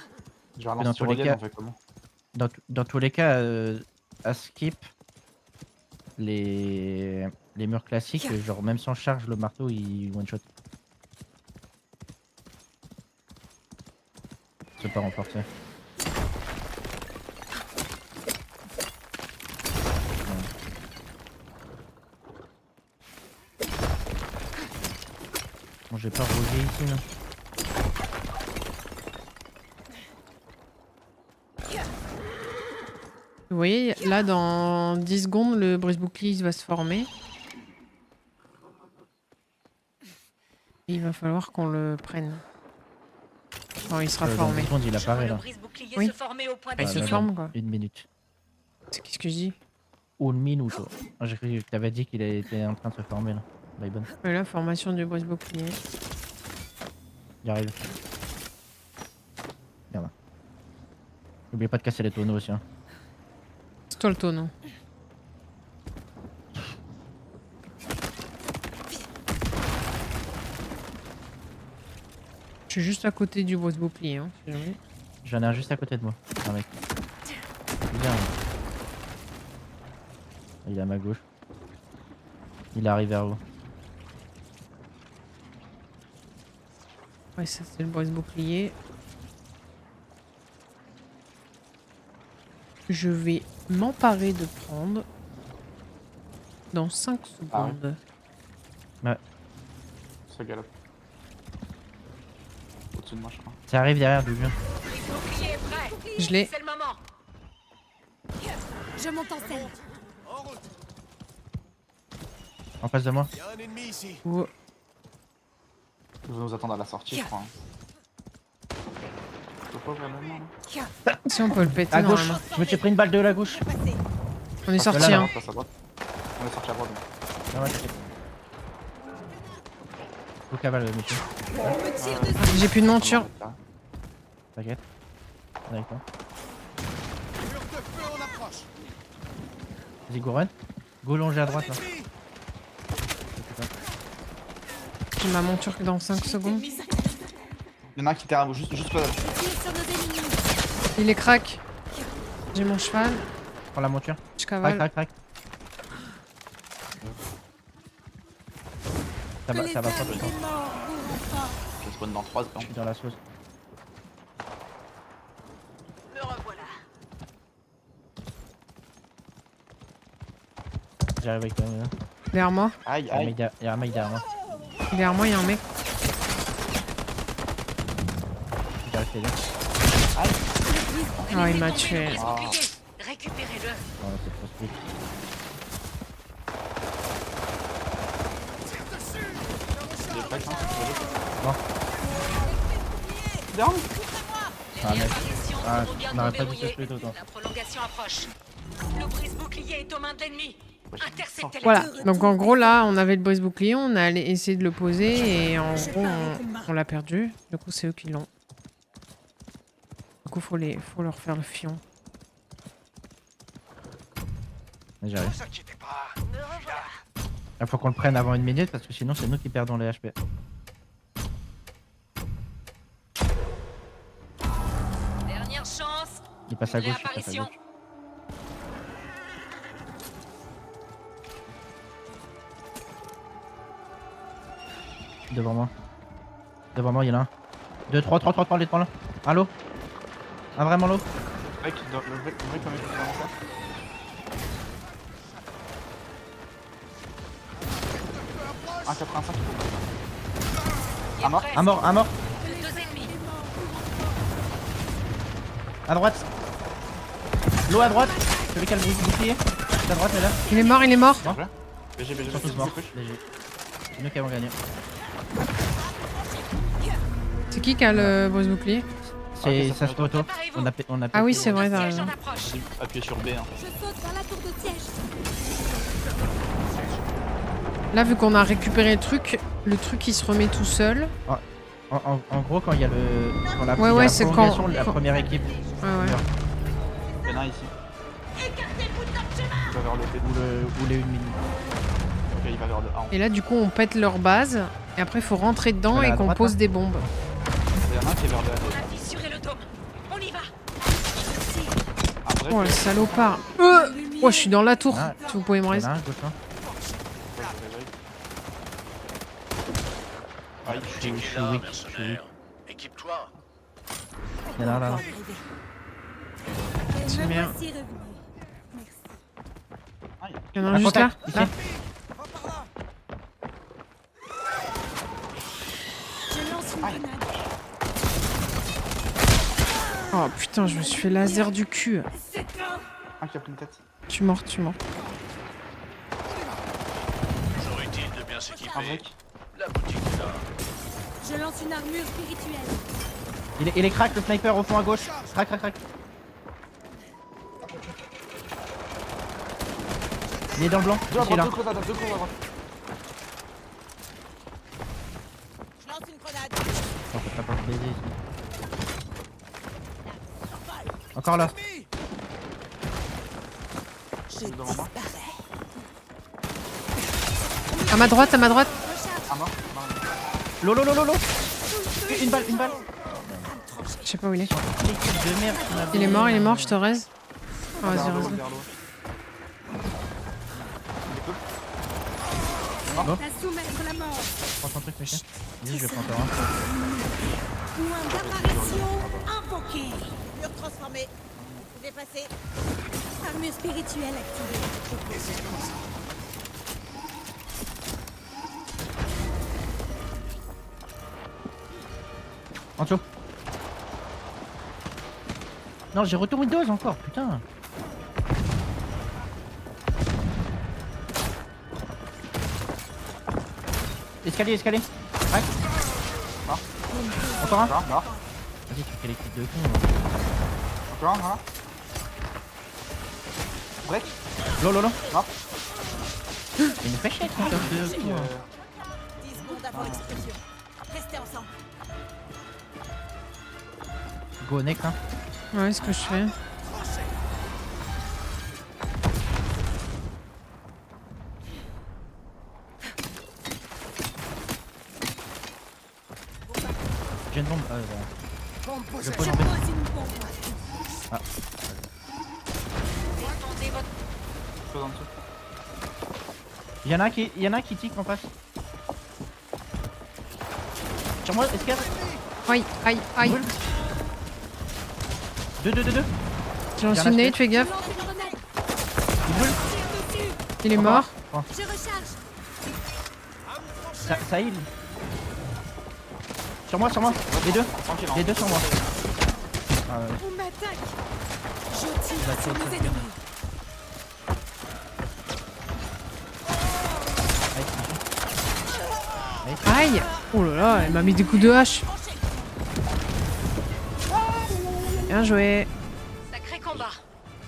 Je vais dans relancer sur tous les Odin, cas- on fait comment? Dans tous les cas, à skip les murs classiques, genre même sans charge, le marteau il one shot. C'est pas renforcé. Bon, j'ai pas rosé ici, non. Vous voyez, là, dans 10 secondes, le brise-bouclier il va se former. Et il va falloir qu'on le prenne. Quand il sera Dans formé. 10 secondes, il Je vois apparaît le là. brise-bouclier Oui. se former au point Ah, il se là, d'action. forme, quoi. Une minute. C'est qu'est-ce que je dis? Une minute. Ah, j'ai cru que t'avais dit qu'il était en train de se former là. Bye bonne. Et là, formation du brise-bouclier. Il arrive. Merde. N'oubliez pas de casser les tonneaux aussi. Hein. C'est toi le tonneau. Je suis juste à côté du boss bouclier. Hein, si jamais. J'en ai un juste à côté de moi. Un mec. Bien. Il est à ma gauche. Il arrive vers vous. Ouais, ça c'est le boss bouclier. Je vais m'emparer de prendre dans 5 secondes. Ça galope. Au-dessus de moi, je crois. Ça arrive derrière du bien. Bouclier est prêt. Je l'ai. C'est le moment. Je monte en scène. En route. En face de moi. Il y a un ennemi ici. Oh. Ils vont nous attendre à la sortie, je crois. Hein. Je peux pas ouvrir le main, là. Si on peut le péter À gauche. normalement. Je me suis pris une balle de la gauche. Passé. On est Parce que sorti là, hein. On passe à droite. On est sorti à droite. donc. Ah ouais, c'est- Faut cavale, monsieur. Me tire dessus. J'ai plus de monture. T'inquiète. On est avec toi. Mur de feu en approche. Vas-y, go run. Go longer à droite là. Ennemi. J'ai ma monture que dans 5 secondes. Il y en a un qui terrain, juste pas. Tire sur nos ennemis. Il est crack. J'ai mon cheval. Prends la monture. Je Crac, cavale. crac, crack. Ça va, Que ça va les pas âmes tout le temps. des morts vous pas. Je spawn dans 3 Je secondes. suis dans la sauce. Me revoilà. J'arrive avec toi. Derrière moi. Aïe, Il y a un aïe. mec derrière- il y a un mec derrière moi. Derrière moi, il y a un mec. J'arrive t'aider. Ah, il m'a tué. Brise bouclier. Récupérez-le. Non, c'est trop split. Il est prêt, hein, Les Ah, mec. réapparitions Ah, seront bientôt on n'aurait pas dû verrouillées. se split autant. La prolongation approche. Le brise-bouclier est aux mains de l'ennemi. Interceptez les Voilà. Donc en gros là, on avait le boss bouclier, on a essayé de le poser et en gros on l'a perdu. Du coup c'est eux qui l'ont. Du coup faut leur faire le fion. J'arrive. Ne vous inquiétez pas. Il faut qu'on le prenne avant 1 minute parce que sinon c'est nous qui perdons les HP. Dernière chance. Il passe à gauche, il passe à Réapparition. gauche. Devant moi. Devant moi, il y en a un. 2, 3, les 3 là. Un lot. Un vraiment lot. Mec, le mec, comment il fait vraiment ça? Un 85. Il est mort. prêt. Un mort, un mort. 2 ennemis. À droite. L'eau à droite. Celui qui a le bouclier. À droite, là. Il est mort, il est mort. BG, Ils sont tous morts. Léger. C'est nous qui avons gagné. C'est qui a le boss bouclier? C'est ça ça se auto. Préparez-vous. On a Ah oui pété. c'est vrai, t'as Siège raison. en approche. Appuyez sur B. Hein. Je saute vers la tour de siège. Là vu qu'on a récupéré le truc il se remet tout seul. En gros, quand il y a le. Quand la, Ouais, il y a ouais, la c'est prolongation, quand- la quand- première équipe. Ouais ouais. Il y en a un ici. Il va vers le B. Ou les 1 minute. Ok, il va vers le A. Et là du coup on pète leur base. Et après il faut rentrer dedans Voilà, et à qu'on droite, pose là. des bombes. Il y en a un qui est vers le On A. a fissuré le dôme. On y va. Après, Oh le salopard. Oh je suis dans la tour. Ah. Si vous pouvez me Il y en rester. a un, gauche, hein. Aïe, Je suis weak. Équipe-toi. Il y en a un là. C'est Me merde. voici revenu. Il y en a un Un juste là. contact, ici. Là. Je lance une grenade. Oh putain je me suis fait laser du cul. un qui a pris une tête. Je suis morte, je suis morte. Toujours utile de bien Un s'équiper. break. La boutique est là. Je lance une armure spirituelle. Il est crack, le sniper au fond à gauche. Crack, crack, crack. Il est dans le blanc. Deux à Ici, là. droite, deux coups à droite. Je lance une grenade. On peut pas se baiser ici. Encore là. Je Devant moi. disparais. À ma droite, à ma droite. Un mort. Lolo, lolo, lolo. Une balle, une balle. Je sais pas où il est. L'équipe de merde qui m'a Il est mort, je te raise. Oh, vas-y, Vers l'eau, raise-le. vers l'eau. À soumettre la mort. Prends ton truc, mec. Vas-y, je prends encore un. Point d'apparition invoqué. Mur transformé. Vous pouvez passer. Armure spirituelle activée. En dessous. Non, j'ai retour Windows encore, putain. Escalier, escalier. Ouais. Ah. Encore un. Là, là. Vas-y, tu fais les trucs de con. Là. Encore un, là. Break. Lolo. Là. Il me fait chier, ce truc de con. 10 secondes avant l'explosion. Restez ensemble. Go next, hein. Ouais, ce que je fais. J'ai une bombe. Ah, voilà. Je pose en Pose fait. une bombe. Défendez votre... Chose en dessous. Il y en a un qui tique en face. Sur moi, escale. Aïe, aïe, aïe. 2. J'ai lancé une nade, fais gaffe. Lance une grenade. Il brûle. Tire dessus. Il est mort. Je recharge. Ça heal. Sur moi. Les deux. Tranquille, hein. Les deux sur moi. Ah, ouais. On m'attaque. Je Il va tire sur tirer, nos ça, ennemis. Aïe. Oh là là, elle m'a mis des coups de hache. Bien joué. Sacré combat.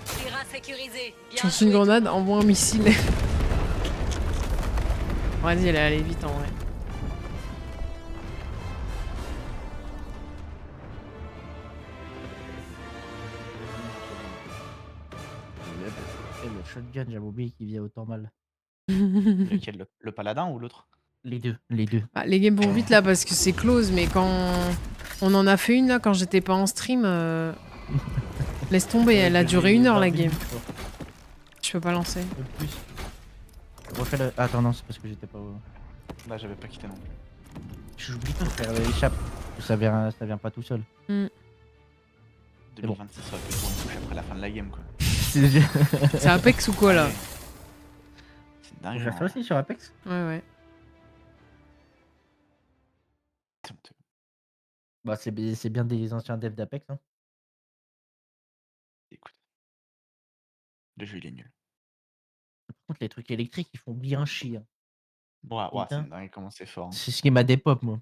Terrain sécurisé. Bien Je lance une joué. grenade, envoie un missile. Vas-y, elle est allée vite en vrai. Et le shotgun, j'avais oublié qu'il faisait autant mal. Lequel, le paladin ou l'autre? Les deux. Bah, les games vont vite là parce que c'est close, mais quand on en a fait une là, quand j'étais pas en stream, laisse tomber, elle a duré 1 heure la game. Je peux pas lancer. Le plus. Refais le. Attends, non, c'est parce que j'étais pas au. Là, j'avais pas quitté non plus. J'oublie pas de faire l'échappe. Ça vient pas tout seul. 2026, ça va être pour une touche après la fin de la game, quoi. C'est Apex ou quoi là? Ouais. C'est dingue. J'ai fait ça aussi sur Apex. Ouais. Bah, c'est bien des anciens devs d'Apex. Hein. Écoute. Le jeu, il est nul. Par contre, les trucs électriques, ils font bien chier. Hein. Ouais, Putain. c'est dingue comment c'est fort. Hein. C'est ce qui m'a dépop, moi.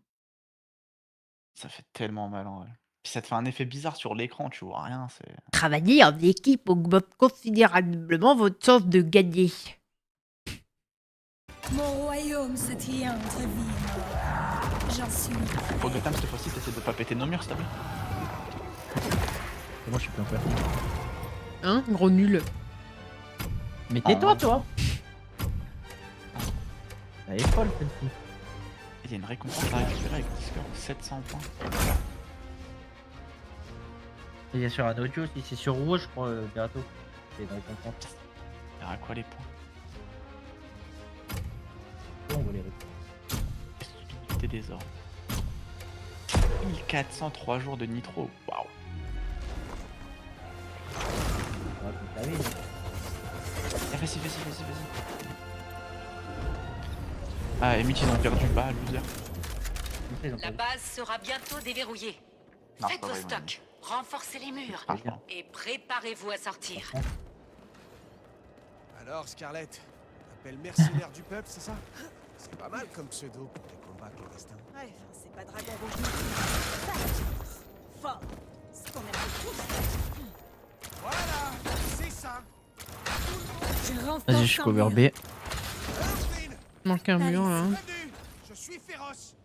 Ça fait tellement mal en vrai. Puis ça te fait un effet bizarre sur l'écran, tu vois rien, c'est. Travailler en équipe augmente considérablement votre chance de gagner. Mon royaume se tient entre vie et mort. J'en suis. Pour le time, cette fois-ci, t'essaies de pas péter nos murs, s'il te plaît. Et moi, je suis plus en peur. Hein? Gros nul. Mais tais-toi, toi. Elle est folle, celle-ci. Il y a une récompense à récupérer avec un score de 700 points. Il y a sur un audio aussi, c'est sur rouge, je crois, bientôt. C'est dans les récompenses. Il y aura quoi les points? On va les récupérer. Stupidité des ordres. 1403 jours de nitro, waouh! On va tout laver. Vas-y. Ah, et ils ont perdu, bah, loser. La base sera bientôt déverrouillée. Non, Faites pas vos vrai, stocks, renforcez les murs Franchement. et préparez-vous à sortir. Alors, Scarlett, t'appelles mercenaire du peuple, c'est ça? C'est pas mal comme pseudo pour des combats clandestins. Ouais, c'est pas Dragon Rouge. Fort. Ce qu'on aime tous. Voilà, c'est ça. Je renforce Vas-y, je suis en cover mur. B. Earthling, Manque un mur là. bienvenue. Je suis féroce.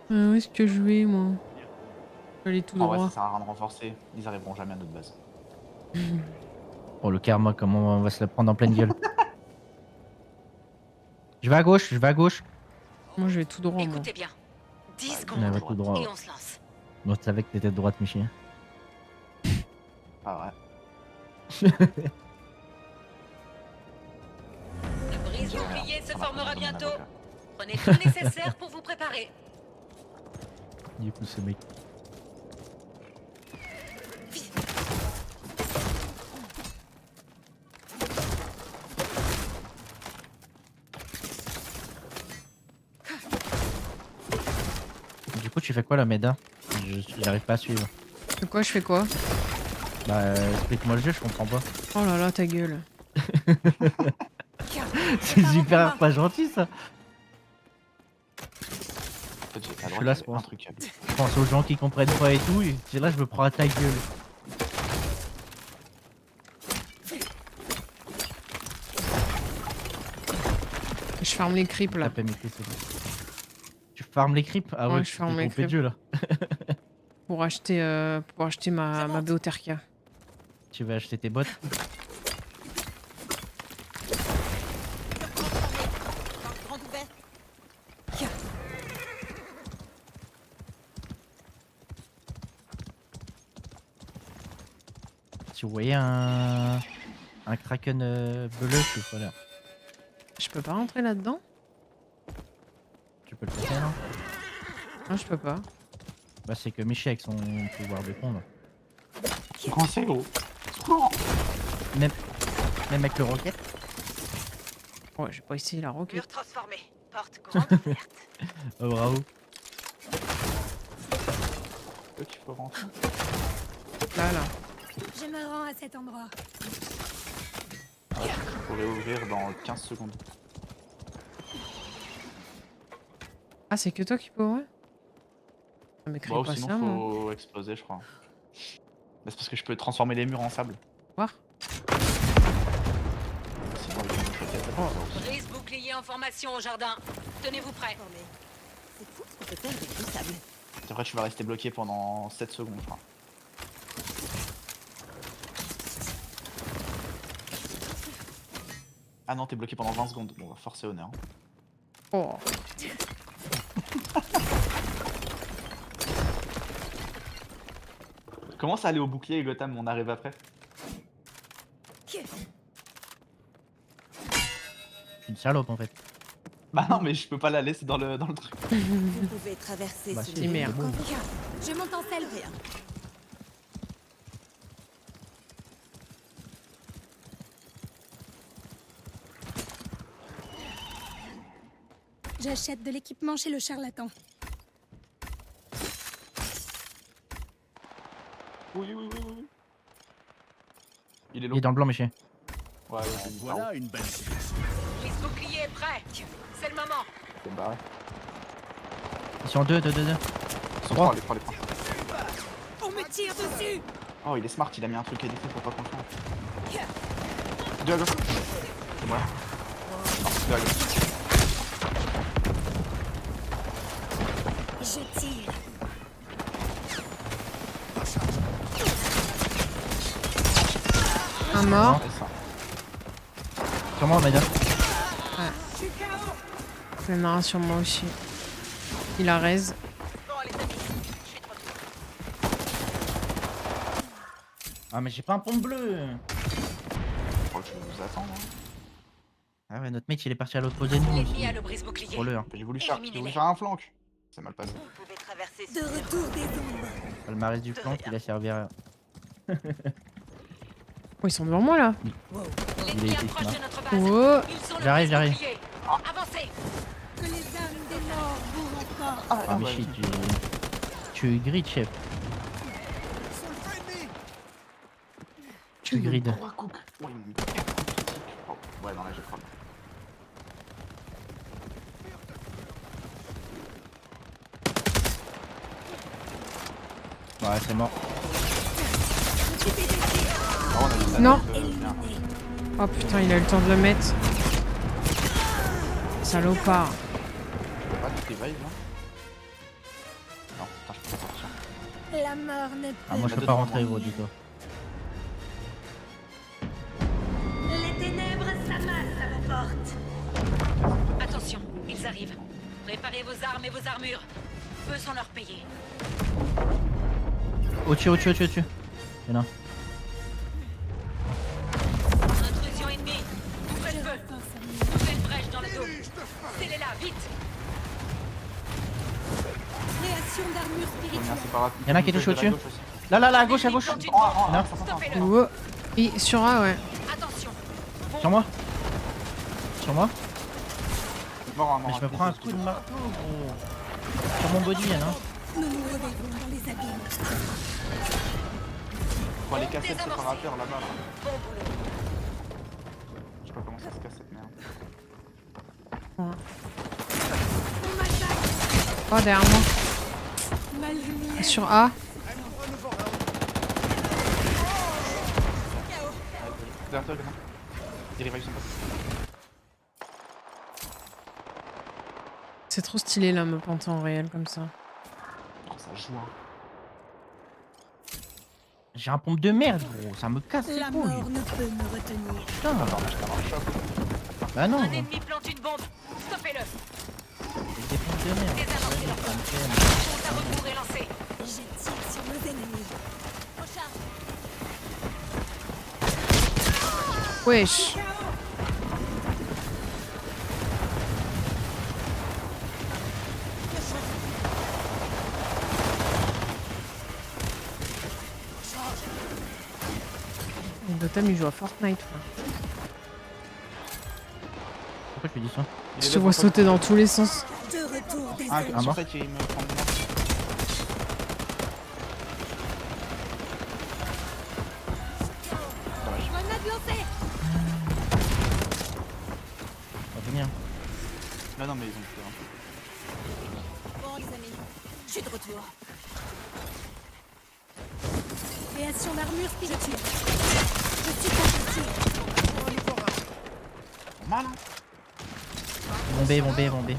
Où est-ce que je vais moi? Je vais aller tout En vrai, droit. ça sert à rien de renforcer, ils arriveront jamais à notre base. Oh, le karma, comment on va se la prendre en pleine gueule. Je vais à gauche, je vais à gauche. Moi, je vais tout droit, moi. Écoutez bien. 10 On secondes va tout droit. et on se lance. Bon, tu savais que t'étais de droite, Michi. Ah Le brise-bouclier se formera bientôt. Prenez tout le nécessaire pour vous préparer. Du coup, ce mec. Du coup, tu fais quoi la Meda? J'arrive pas à suivre. C'est quoi, je fais quoi? Bah, explique-moi le jeu, je comprends pas. Oh là là, ta gueule. C'est super pas gentil ça. En fait, j'ai pas le Je suis droit là, de je faire pense. un truc. Je pense aux gens qui comprennent pas et tout, et c'est là je me prends à ta gueule. Je ferme les creeps là. Tape MT, c'est bon. Tu farmes les creeps? Ah Ouais, ouais, je tu farme t'es les trompé de creeps. jeu là. Pour acheter ma BOTRK. Tu vas acheter tes bottes? Grande ouverte. Si vous voyez un kraken bleu, c'est pas là. Je peux pas rentrer là-dedans? Tu peux le faire non? Non, je peux pas. Bah c'est que Michi avec son pouvoir de pondre. Comment c'est gros? Même avec le rocket. Ouais, j'ai pas essayé la roquette. Mur transformé. Porte grande ouverte. Oh bravo. Tu peux rentrer. Là. Je me rends à cet endroit. Je pourrais ouvrir dans 15 secondes. Ah, c'est que toi qui peux ouvrir? Ça m'écrit Bon, pas sinon ça, moi. faut exploser, je crois. Mais c'est parce que je peux transformer les murs en sable. Voir. Sinon, avec une roquette, ça peut le faire aussi. Brise-bouclier en formation au jardin. Tenez-vous prêts. Formé. C'est fou ce qu'on peut faire avec du sable. C'est vrai, tu vas rester bloqué pendant 7 secondes, je crois. Ah non, t'es bloqué pendant 20 secondes. Bon, on va forcer honneur. Oh. Comment ça aller au bouclier, Gotham? On arrive après. Je suis une salope en fait. Bah non, mais je peux pas la laisser dans le truc. Vous pouvez traverser Bah, ce si, mur. merde. c'est bon. Je monte en selle. Rien. J'achète de l'équipement chez le charlatan. Oui. Il est Il long. est dans le blanc, Michi. Ouais, c'est une Voilà une belle séquence. Brise-bouclier est prêt. C'est le moment. C'est barré. Ils sont deux. Ils sont trois, les trois. On me tire dessus. Oh, il est smart, il a mis un truc à défaut pour pas qu'on le fasse. Deux à gauche. C'est moi. Non, deux à gauche. Je tire. Un mort. C'est ça. Sur moi, Meda. Il y en a un sur moi aussi. Il a raise. Bon, les amis, je suis de retour. Ah, mais j'ai pas un pompe bleu. Je crois que je vous attends. Hein. Ah ouais, notre mec il est parti à l'autre côté de nous L'ennemi aussi. a le brise-bouclier. Pour le, hein. J'ai voulu faire Éliminez-les. un flank. C'est mal passé. Vous pouvez traverser De ce mur. retour des ombres. Palmarès du flanc qui a servi à. Oh, ils sont devant moi là. L'ennemi Il a été approche smart. de notre base. Oh. Ils sont le J'arrive. brise-bouclier. Avancez. Que les âmes des morts bourrent encore. Ah, Michi, tu grides, chef. Tu grides. Oh, ils m'ont mis 4 coups critiques. Oh, ouais, non, là j'ai pas. Ouais, c'est mort. Ah, on a eu la Non. tête, bien. Oh putain, il a eu le temps de le mettre. Salopard. Je peux pas tout revive là. Non, putain, je peux pas sortir. La mort ne peut. Ah, moi je peux pas rentrer, gros, du coup. Les ténèbres s'amassent à vos portes. Attention. Préparez vos armes et vos armures. Eux sont leur payés. Au-dessus. Il y en a un. Intrusion ennemie. Ouvrez le feu. Nouvelle brèche dans le dos. Scellez-la, vite. Création d'armure spirituelle. Il y en a un qui touche au-dessus. Là, à gauche. Plante une Il y bombe. en a un. Stoppez-le. Oh. Et sur A, ouais. Attention. Sur moi. Mort, Mais je me prends un coup de marteau, gros. Sur mon body, il y en a un. Nous nous réveillons dans les abîmes. Faut aller casser le séparateur là-bas. Là. Bon boulot. Je sais pas comment ça se casse cette merde. Oh, derrière moi. Ma lumière. Sur A. Derrière toi, Gamin. Il revive son pote. C'est trop stylé là, me planter en réel comme ça. Oh, ça joue, hein. J'ai un pompe de merde, gros. Ça me casse les La couilles. mort ne peut me retenir. Putain. Bah non. Un ennemi plante une bombe. Stoppez-le. C'est des pompes de merde. Désamorcez leur Ça me fait- Compte à rebours est lancé. Je tire sur nos ennemis. Recharge. Wesh. Le Totem il joue à Fortnite. Quoi. Pourquoi tu dis ça? Je te vois sauter dans tous les sens. De retour des Ah, ennemis. en fait, il me prend de moi. Grenade lancée. Ça va venir. Non, mais ils ont fait Bon les amis, je suis de retour. Création d'armure spirituelle. Je suis converti. mal, hein. Ils vont B.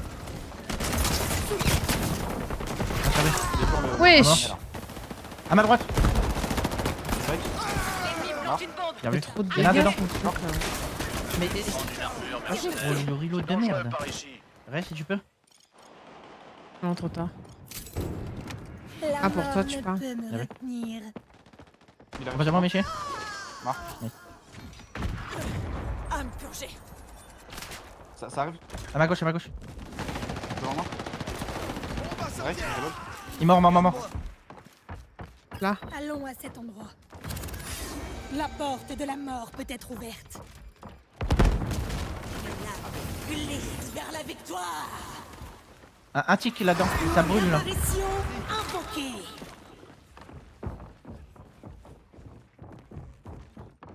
Wesh. À ma droite. L'ennemi plante une bombe. Bien vu. Trop de Il y en a dégâts. dedans. Mais Prends une armure, oh, mercenaire. le reload de Dangereux merde. par ici. Reste si tu peux. Non, trop tard. La Ah, pour mort toi, tu ne parles. peut me Ah oui. retenir. Il a Reviens-moi, Miché. À me purger. Ça arrive À ma gauche. devant moi. Ouais, c'est reload. Il est mort. Là. Allons à cet endroit. La porte de la mort peut être ouverte. La glisse vers la victoire. Un tic là-dedans. Ça brûle là. Apparition invoquée.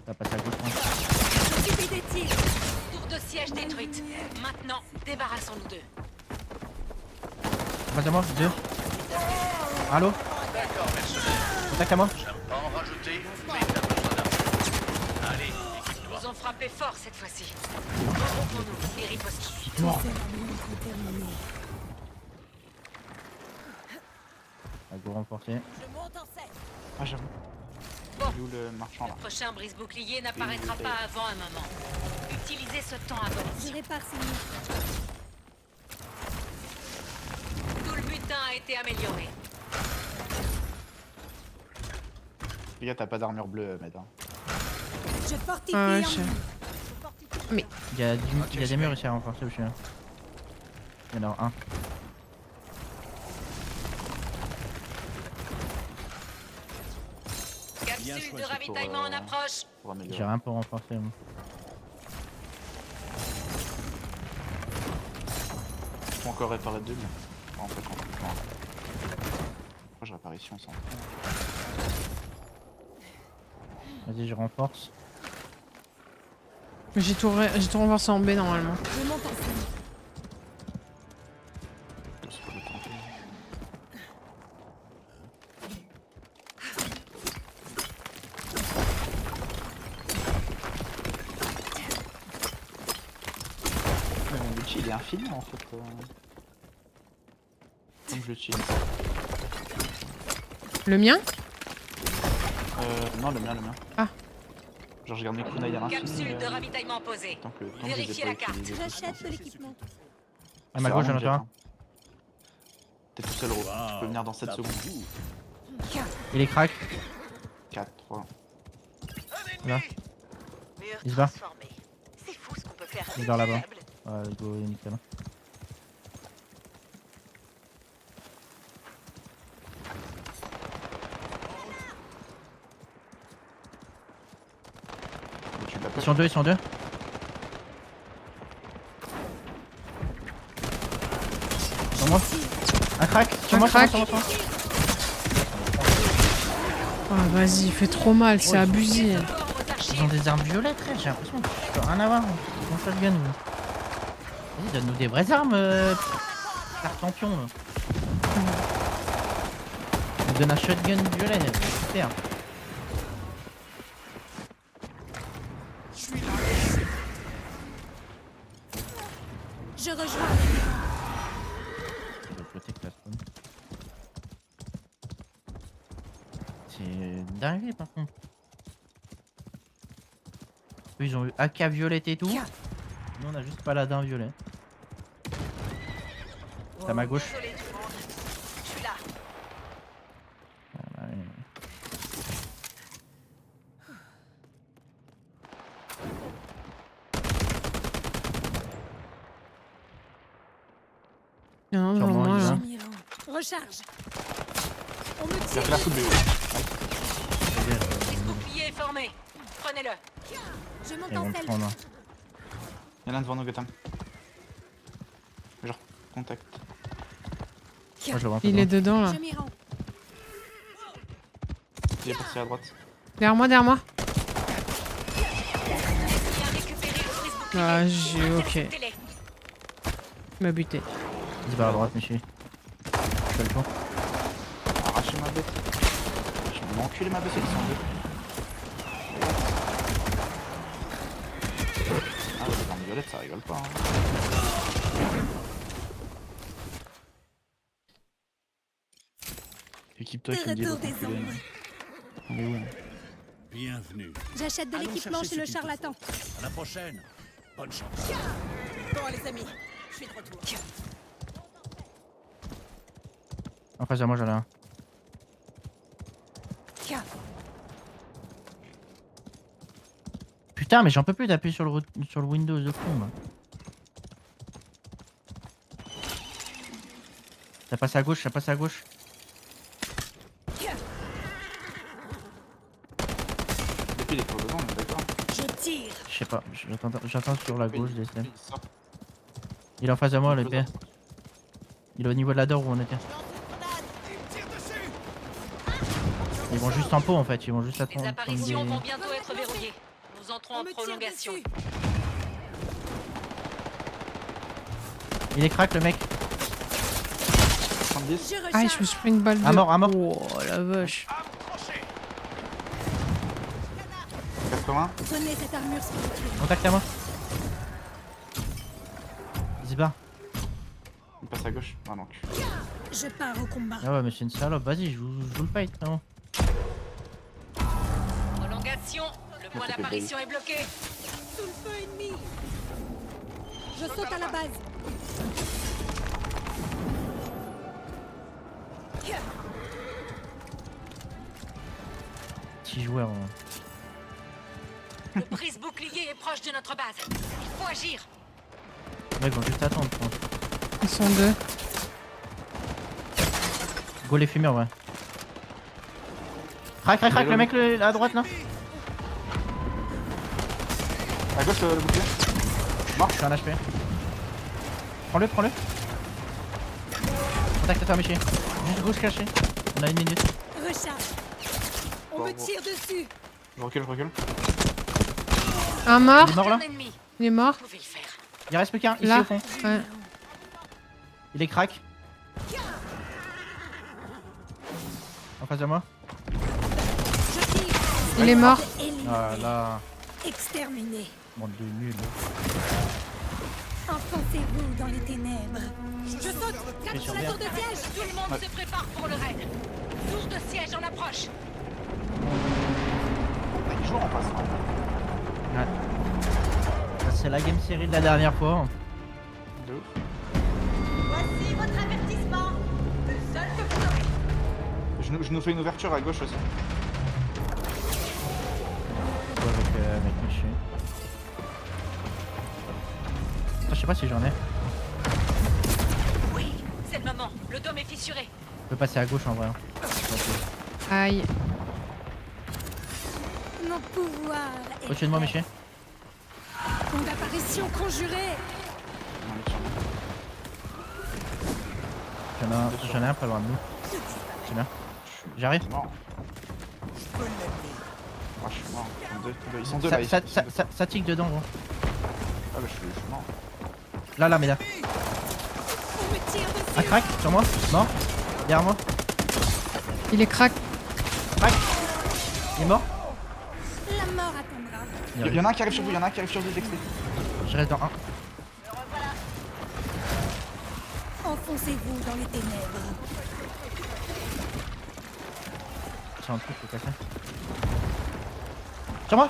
Ça va passer à gauche. Occupez des tirs. Tour de siège détruite. Maintenant, débarrassons-nous d'eux. Vas-y, moi. 2. Allô. D'accord, mercenaire. Contact à moi. J'aime pas en rajouter, mais t'as besoin d'armure. Allez, équipe-toi. Ils ont frappé fort cette fois-ci. Regroupons-nous et ripostons. C'est la montre terminée. À go renforcer. Je monte en scène. Ah, j'avoue. Bon. Il est où le marchand là? Le prochain brise-bouclier n'apparaîtra pas avant un moment. Utilisez ce temps à bon Je escient. répare ces murs. Tout le butin a été amélioré. Les gars, t'as pas d'armure bleue, Med. Hein. Je fortifie Ah ouais, un je sais. mur. Il y a des murs ici à renforcer aussi. Il y en a un. Bien Capsule de choisi ravitaillement en approche. Pour améliorer. J'ai rien pour renforcer. Moi. Faut encore réparer 2 mais... En fait, non. Pourquoi je répare ici, on s'en fout. Vas-y, je renforce. Mais j'ai tout renversé en B normalement. Je monte en scène. Je sais pas le tenter. Mais mon ulti il est infini en fait. Comme je l'utilise. Le mien? Non, le mien. Ah. Genre, je garde mes kunai à l'infini. Capsule de ravitaillement posée. Tant que Vérifiez la carte. utiliser, J'achète de l'équipement. À ma gauche, j'en ai un. T'es tout seul, Ro. Tu peux venir dans 7 secondes. Il est crack. 4, 3. Là. Mur Il se bat. transformé. C'est fou ce qu'on peut faire Il avec est vers des là-bas. faibles. Ouais, go, nickel. Tu l'as pas. Ils sont deux, ils sont deux. Sur moi. Un crack. Sur Un moi, crack. sur moi, sur moi. Ah, vas-y, il fait trop mal, c'est abusé. Ils ont des armes violettes, frère. J'ai l'impression que je peux rien avoir. Ils ont shotgun. Vas-y, donne-nous des vraies armes. Carte champion. Là. On donne un shotgun violet. Super. Je rejoins. C'est dingue par contre. Eux, ils ont eu AK violette et tout. Nous on a juste paladin violet. C'est à ma gauche. Désolé tout le monde. Je suis là. Ah, bah, ouais. Non, Sûrement, non, il là. va. Mirand. Recharge. On me Il a tire. fait la foot, BO. Le bouclier est formé. Prenez-le. Je monte Ils vont en le selle. prendre. Il y en a un devant nous, Gotham. Genre, contact. Moi, je le vois Il est dedans là. Je m'y rends. Il est parti à droite. Derrière moi, derrière moi. Bien récupéré le brise-bouclier. Ah, j'ai. Ok. Interceptez-les. Il m'a buté. Il se barre à droite, monsieur. Je fais le tour. Arracher ma bête. Je vais m'enculer ma bête, ils sont deux. Ah, les armes violettes, ça rigole pas. Hein. Équipe-toi avec une Retour diète. des ombres. On est où là? Bienvenue. J'achète de Allons l'équipement chercher chez le ce qu'il te charlatan. faut. À la prochaine. Bonne chance. Bon, les amis, je suis de retour. En face de moi, j'en ai un. Putain, mais j'en peux plus d'appuyer sur le Windows de con. Là. Ça passe à gauche, ça passe à gauche. Depuis, il est pour devant, on est d'accord. Je tire. Je sais pas, j'attends sur la gauche des Il sort. Il est en face de moi, l'épée. Il est au niveau de la door où on était. Ils vont juste en pot en fait, ils vont juste Les attendre. apparitions vont bientôt être verrouillées. Nous entrons On en me tire prolongation. dessus. Il est crack le mec. 70. Je Aïe, recharge. je me suis pris une balle de. À mort, à mort. Oh la vache. 80. Prenez cette armure spirituelle. Contact à moi. Il se barre. Il passe à gauche. Ah non. Je pars au combat. Ah ouais, mais c'est une salope, vas-y, je vous le fight, vraiment. Prolongation. Le point d'apparition est bloqué. Sous le feu ennemi. Je saute à la base. 6 joueurs. Le brise-bouclier est proche de notre base. Il faut agir. Ouais, ils vont juste attendre, je pense. Ils sont deux. Go les fumeurs, ouais. Crac, crac, crac, le mec à droite là. À gauche, le bouclier. Je suis un HP. Prends-le, prends-le. Contact à Michi. Juste gauche caché. On a une minute. Recharge. On me tire dessus. Je recule, je recule. Un mort. Il est mort là. Un ennemi. Il est mort. Vous pouvez le faire. Il reste plus qu'un, ici Là. au fond. Ouais. Il est crack. En face de moi. Je tire. Il est mort. Éliminé. Ah là. Exterminé. Bande de nuls. Enfoncez-vous dans les ténèbres. Je saute. Je Capte sur la bien. tour de siège. Tout le monde se prépare pour le raid. Tour de siège en approche. Il est toujours en face. Hein. Ouais. Ça, c'est la game série de la dernière fois. De ouf. Voici votre avertissement. Le Je nous fais une ouverture à gauche aussi. Avec Michu. Je sais pas si j'en ai. Oui, c'est le moment. Le dôme est fissuré. Je peux passer à gauche en vrai. Hein. Aïe. Mon pouvoir est Au-dessus de moi, prêt. Michu. Ton apparition conjurée. J'en ai un pas loin de nous. C'est bien. J'arrive. Je suis mort. Ah, je suis mort. Ils sont deux là. Ça tique dedans, gros. Ah, bah, je suis mort. Là, mais là. On me tire dessus. Un crack sur moi. Mort. Derrière moi. Il est crack. Crack. Il est mort. La mort attendra. Il y en a un qui arrive sur vous, il y en a un qui arrive sur vous, Dexter. Je reste dans un. Enfoncez-vous dans les ténèbres. C'est un truc qui est cassé. Sur moi.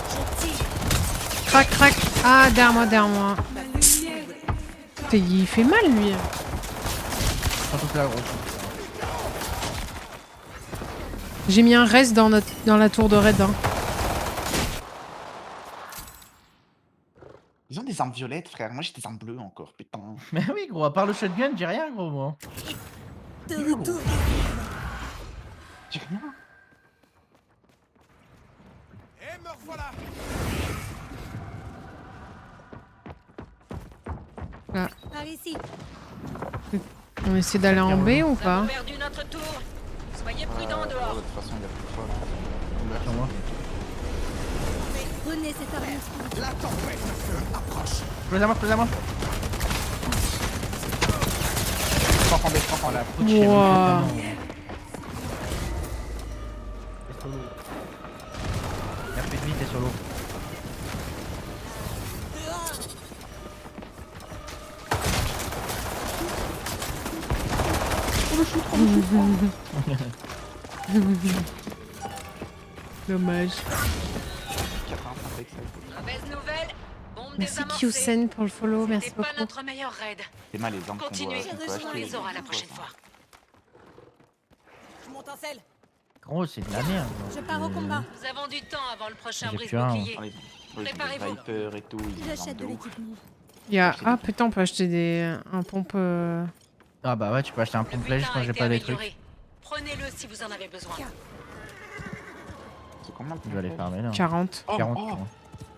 Je tire. Crac, crac. Ah, derrière moi, derrière moi. Ma lumière. Putain, il fait mal, lui. Ils sont tous là, gros. J'ai mis un reste dans la tour de raid. Hein. Ils ont des armes violettes, frère. Moi, j'ai des armes bleues encore, putain. Mais oui, gros, à part le shotgun, j'ai rien, gros, moi. De retour. J'ai rien. Eh, me revoilà. Par ici. On essaie d'aller en B ou Nous avons pas? perdu notre tour. Soyez prudents De dehors. toute façon, il y a plus de fois. Sur moi. Prenez cette arme. La tempête de feu approche. Close à moi, close à moi. Je prends la Ouch, j'ai Wow. mis T'es solo. Il y a plus de vie, t'es solo. Dommage. Mauvaise nouvelle. Bombe Merci désamorcée. Kyusen pour le follow, merci C'était pas beaucoup. notre meilleur raid. C'est mal les armes qu'on doit Continuez. qu'on peut On acheter. les aura la prochaine fois. Je monte en selle. Gros, c'est de la merde. Je pars au combat. Nous avons du temps avant le prochain J'ai brise plus un. bouclier. Allez, ouais, Préparez-vous. des Viper et tout. ils ont des J'achète armes de ouf. l'équipement. Il y a... Ah putain, on peut acheter un pompe... Ah bah ouais, tu peux acheter un Le pompe lèche butin quand a j'ai été pas des amélioré. trucs. Prenez-le si vous en avez besoin. C'est combien Je vais aller farmer là. 40. Oh, 40. oh. gros.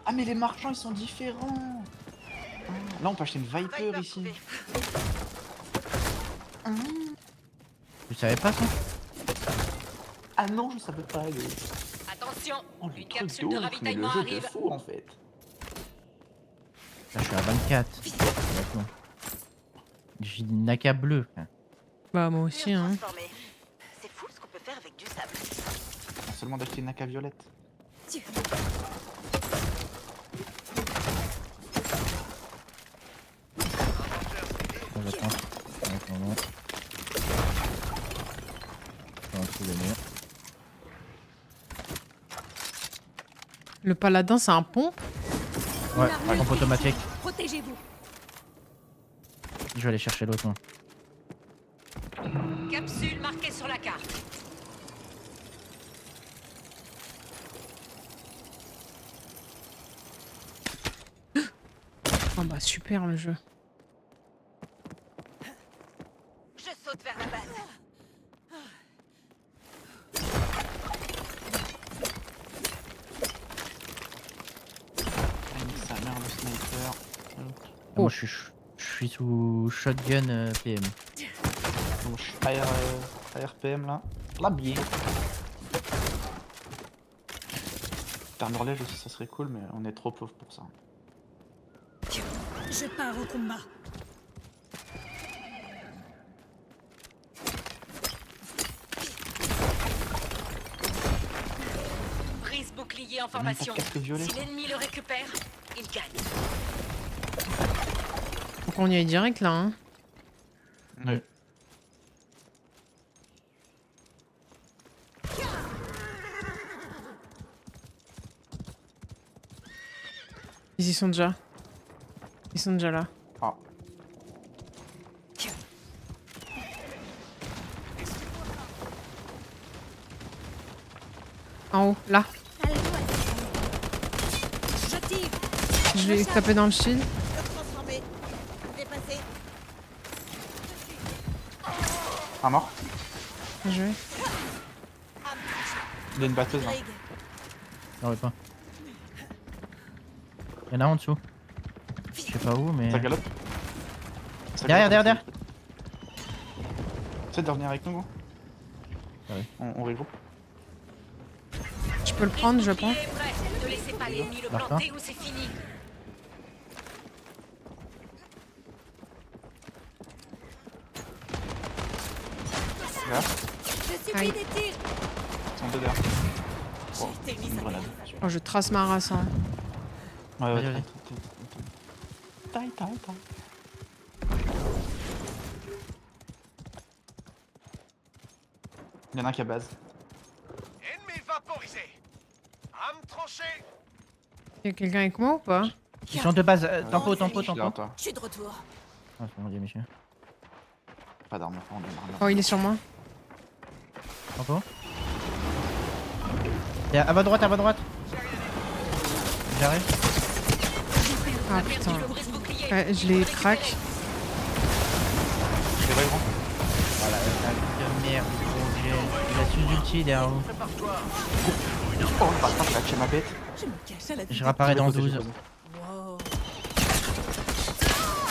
Ah, mais les marchands, ils sont différents. Ah, là, on peut acheter une Viper ici. Tu savais pas ça? Ah non, je savais pas. Attention, Oh, le une truc capsule de de ouf, mais ravitaillement le jeu de arrive. fou, en fait. Là, je suis à 24. D'accord. J'ai une Naka bleue. frère. Bah moi aussi, hein. Transformé. C'est fou ce qu'on peut faire avec du sable. Non seulement d'acheter une Naka violette. Bon, j'attends. Attends. Je vais en trouver mieux. Le paladin, c'est un pompe? Ouais, pompe automatique. Protégez-vous. Je vais aller chercher l'autre. moi. Capsule marquée sur la carte. Oh bah super le jeu. Je saute vers la base. Sa mère, le sniper. Moi, je suis sous shotgun PM. Bon, je suis ARPM là. Là, bien. Armorlège aussi, ça serait cool, mais on est trop pauvre pour ça. Je pars au combat. Brise bouclier en T'as même pas de formation. casque violet. Si l'ennemi le récupère, il gagne. Faut qu'on y aille direct là, hein. Ouais. Ils y sont déjà. Ils sont déjà là. Ah. En haut, là. Je tire. Je vais taper dans le shield. Transformer. Dépasser. Un mort. Bien joué. Il y a une batteuse là. Non, ouais, pas. Il y en a en dessous. Je sais pas où, mais. Ça galope. Derrière. C'est de revenir avec nous, gros. Ah oui. On regroupe. Je peux le prendre, je pense. Bouclier est prêt. Ne laissez pas l'ennemi le D'accord. planter ou c'est fini. Là, Je subis Aïe. des tirs. ils sont deux derrière. Bon, J'ai été mise une à grenade. Oh, je trace ma race. Hein. Ouais, Vas-y, ouais, vas-y. taille. Il y en a un qui a base. Ennemi vaporisé. Âme tranchée. Y'a quelqu'un avec moi ou pas? Ils sont de base. Tempo. Je suis là, toi. Je suis de retour. Ah, c'est mon dieu, monsieur. Pas d'armes, on démarre. Oh, il est sur moi. Tempo. Et à ma droite. J'arrive. Ah Perdu putain. le brise-bouclier. Ouais, je les craque. C'est vrai, grand. Voilà, de merde. Il a su ulti derrière vous. Oh, par contre, il a tué ma bête. Je me cache à la Je réapparais dans 12. Wow.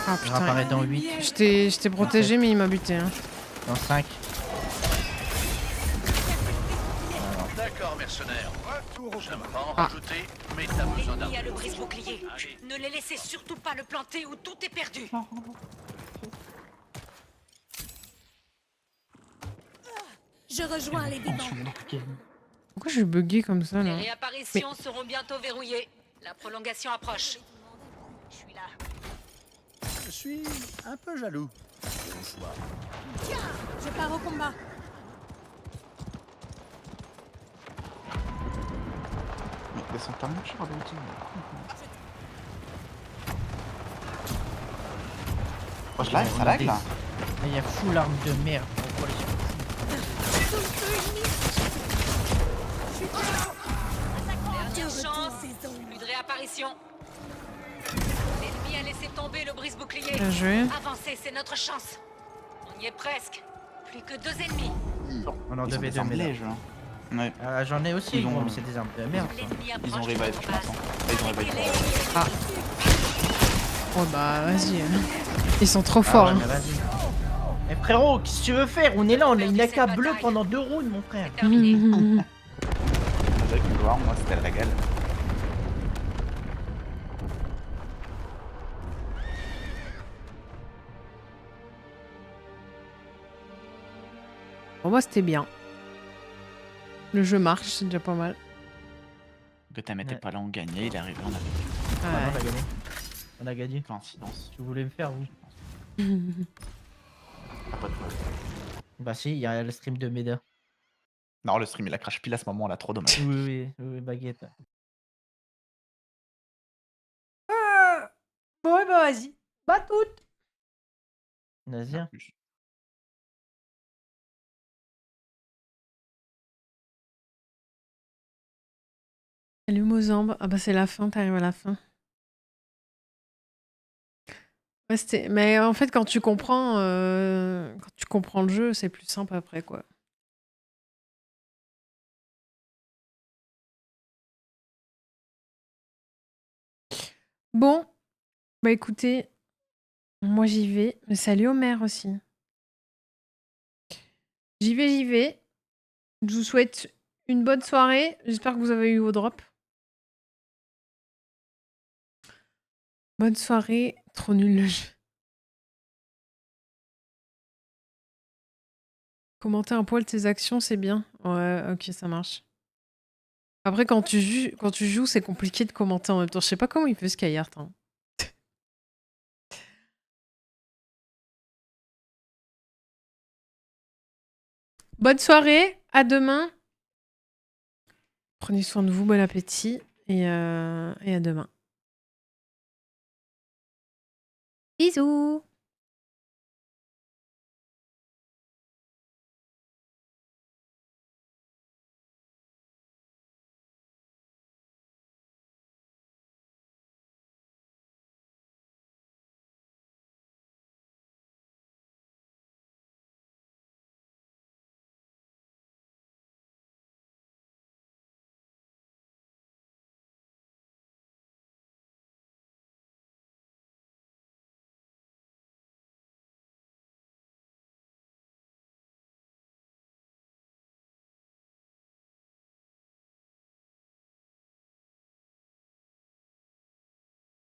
Ah Je putain. réapparais dans 8. Je t'ai protégé, mais il m'a buté. Hein. Dans 5. D'accord, mercenaire. Retour au J'aime combat. pas en Ah. rajouter, mais t'as besoin L'ennemi a le d'armure. brise-bouclier. Allez. Ne les laissez surtout pas le planter ou tout est perdu. Je rejoins les vivants. Pourquoi je suis bugué comme ça Les là? réapparitions seront bientôt verrouillées. La prolongation approche. Je suis là. Je suis un peu jaloux. Ton choix. Je pars au combat. Mais ils sont pas mon cher, d'habitude. Oh, je lag, ça lag là. Il y a full arme de merde. Dernière chance. Plus de réapparition. L'ennemi a laissé tomber le brise-bouclier. Bien joué. Avancez, c'est notre chance. On y est presque. Plus que 2 ennemis. On en Ils ont devait des 2 armes mais là. lèges, hein. Ouais. J'en ai aussi, Ils gros, ont- mais c'est des armes de merde. ça. L'ennemi approche. Ils ont de revive, notre je base. pense. Ils ont revive. Arrêtez-les. Ah. Oh bah vas-y. Ils sont trop Ah forts. ouais, hein. mais vas-y. Mais frérot, qu'est-ce que tu veux faire? On est là, on a une AK bleue pendant 2 rounds, mon frère. C'est terminé. Avec le voir, moi c'était le régal. Pour moi c'était bien. Le jeu marche, c'est déjà pas mal. Gotham était Ouais. pas là, on gagnait, il est arrivé, on avait Ah, Ouais. on a gagné. On a gagné. coïncidence. Tu voulais me faire, vous? Ah, pas de problème. Bah si, il y a le stream de Meda. Non, le stream il a crash pile à ce moment là, trop dommage. Oui, baguette. Bon bah vas-y. Bah toutes. Nazir. Salut Mozambe. Ah bah c'est la fin, t'arrives à la fin. Ouais, mais en fait quand tu comprends le jeu, c'est plus simple après quoi. Bon, bah écoutez, moi j'y vais. Mais salut Omer aussi. J'y vais. Je vous souhaite une bonne soirée. J'espère que vous avez eu vos drops. Bonne soirée. Trop nul le jeu. Commenter un poil tes actions, c'est bien. Ouais, ok, ça marche. Après, quand tu joues, c'est compliqué de commenter en même temps. Je sais pas comment il fait Skyheart. Hein. Bonne soirée, à demain. Prenez soin de vous, bon appétit et à demain. Bisous.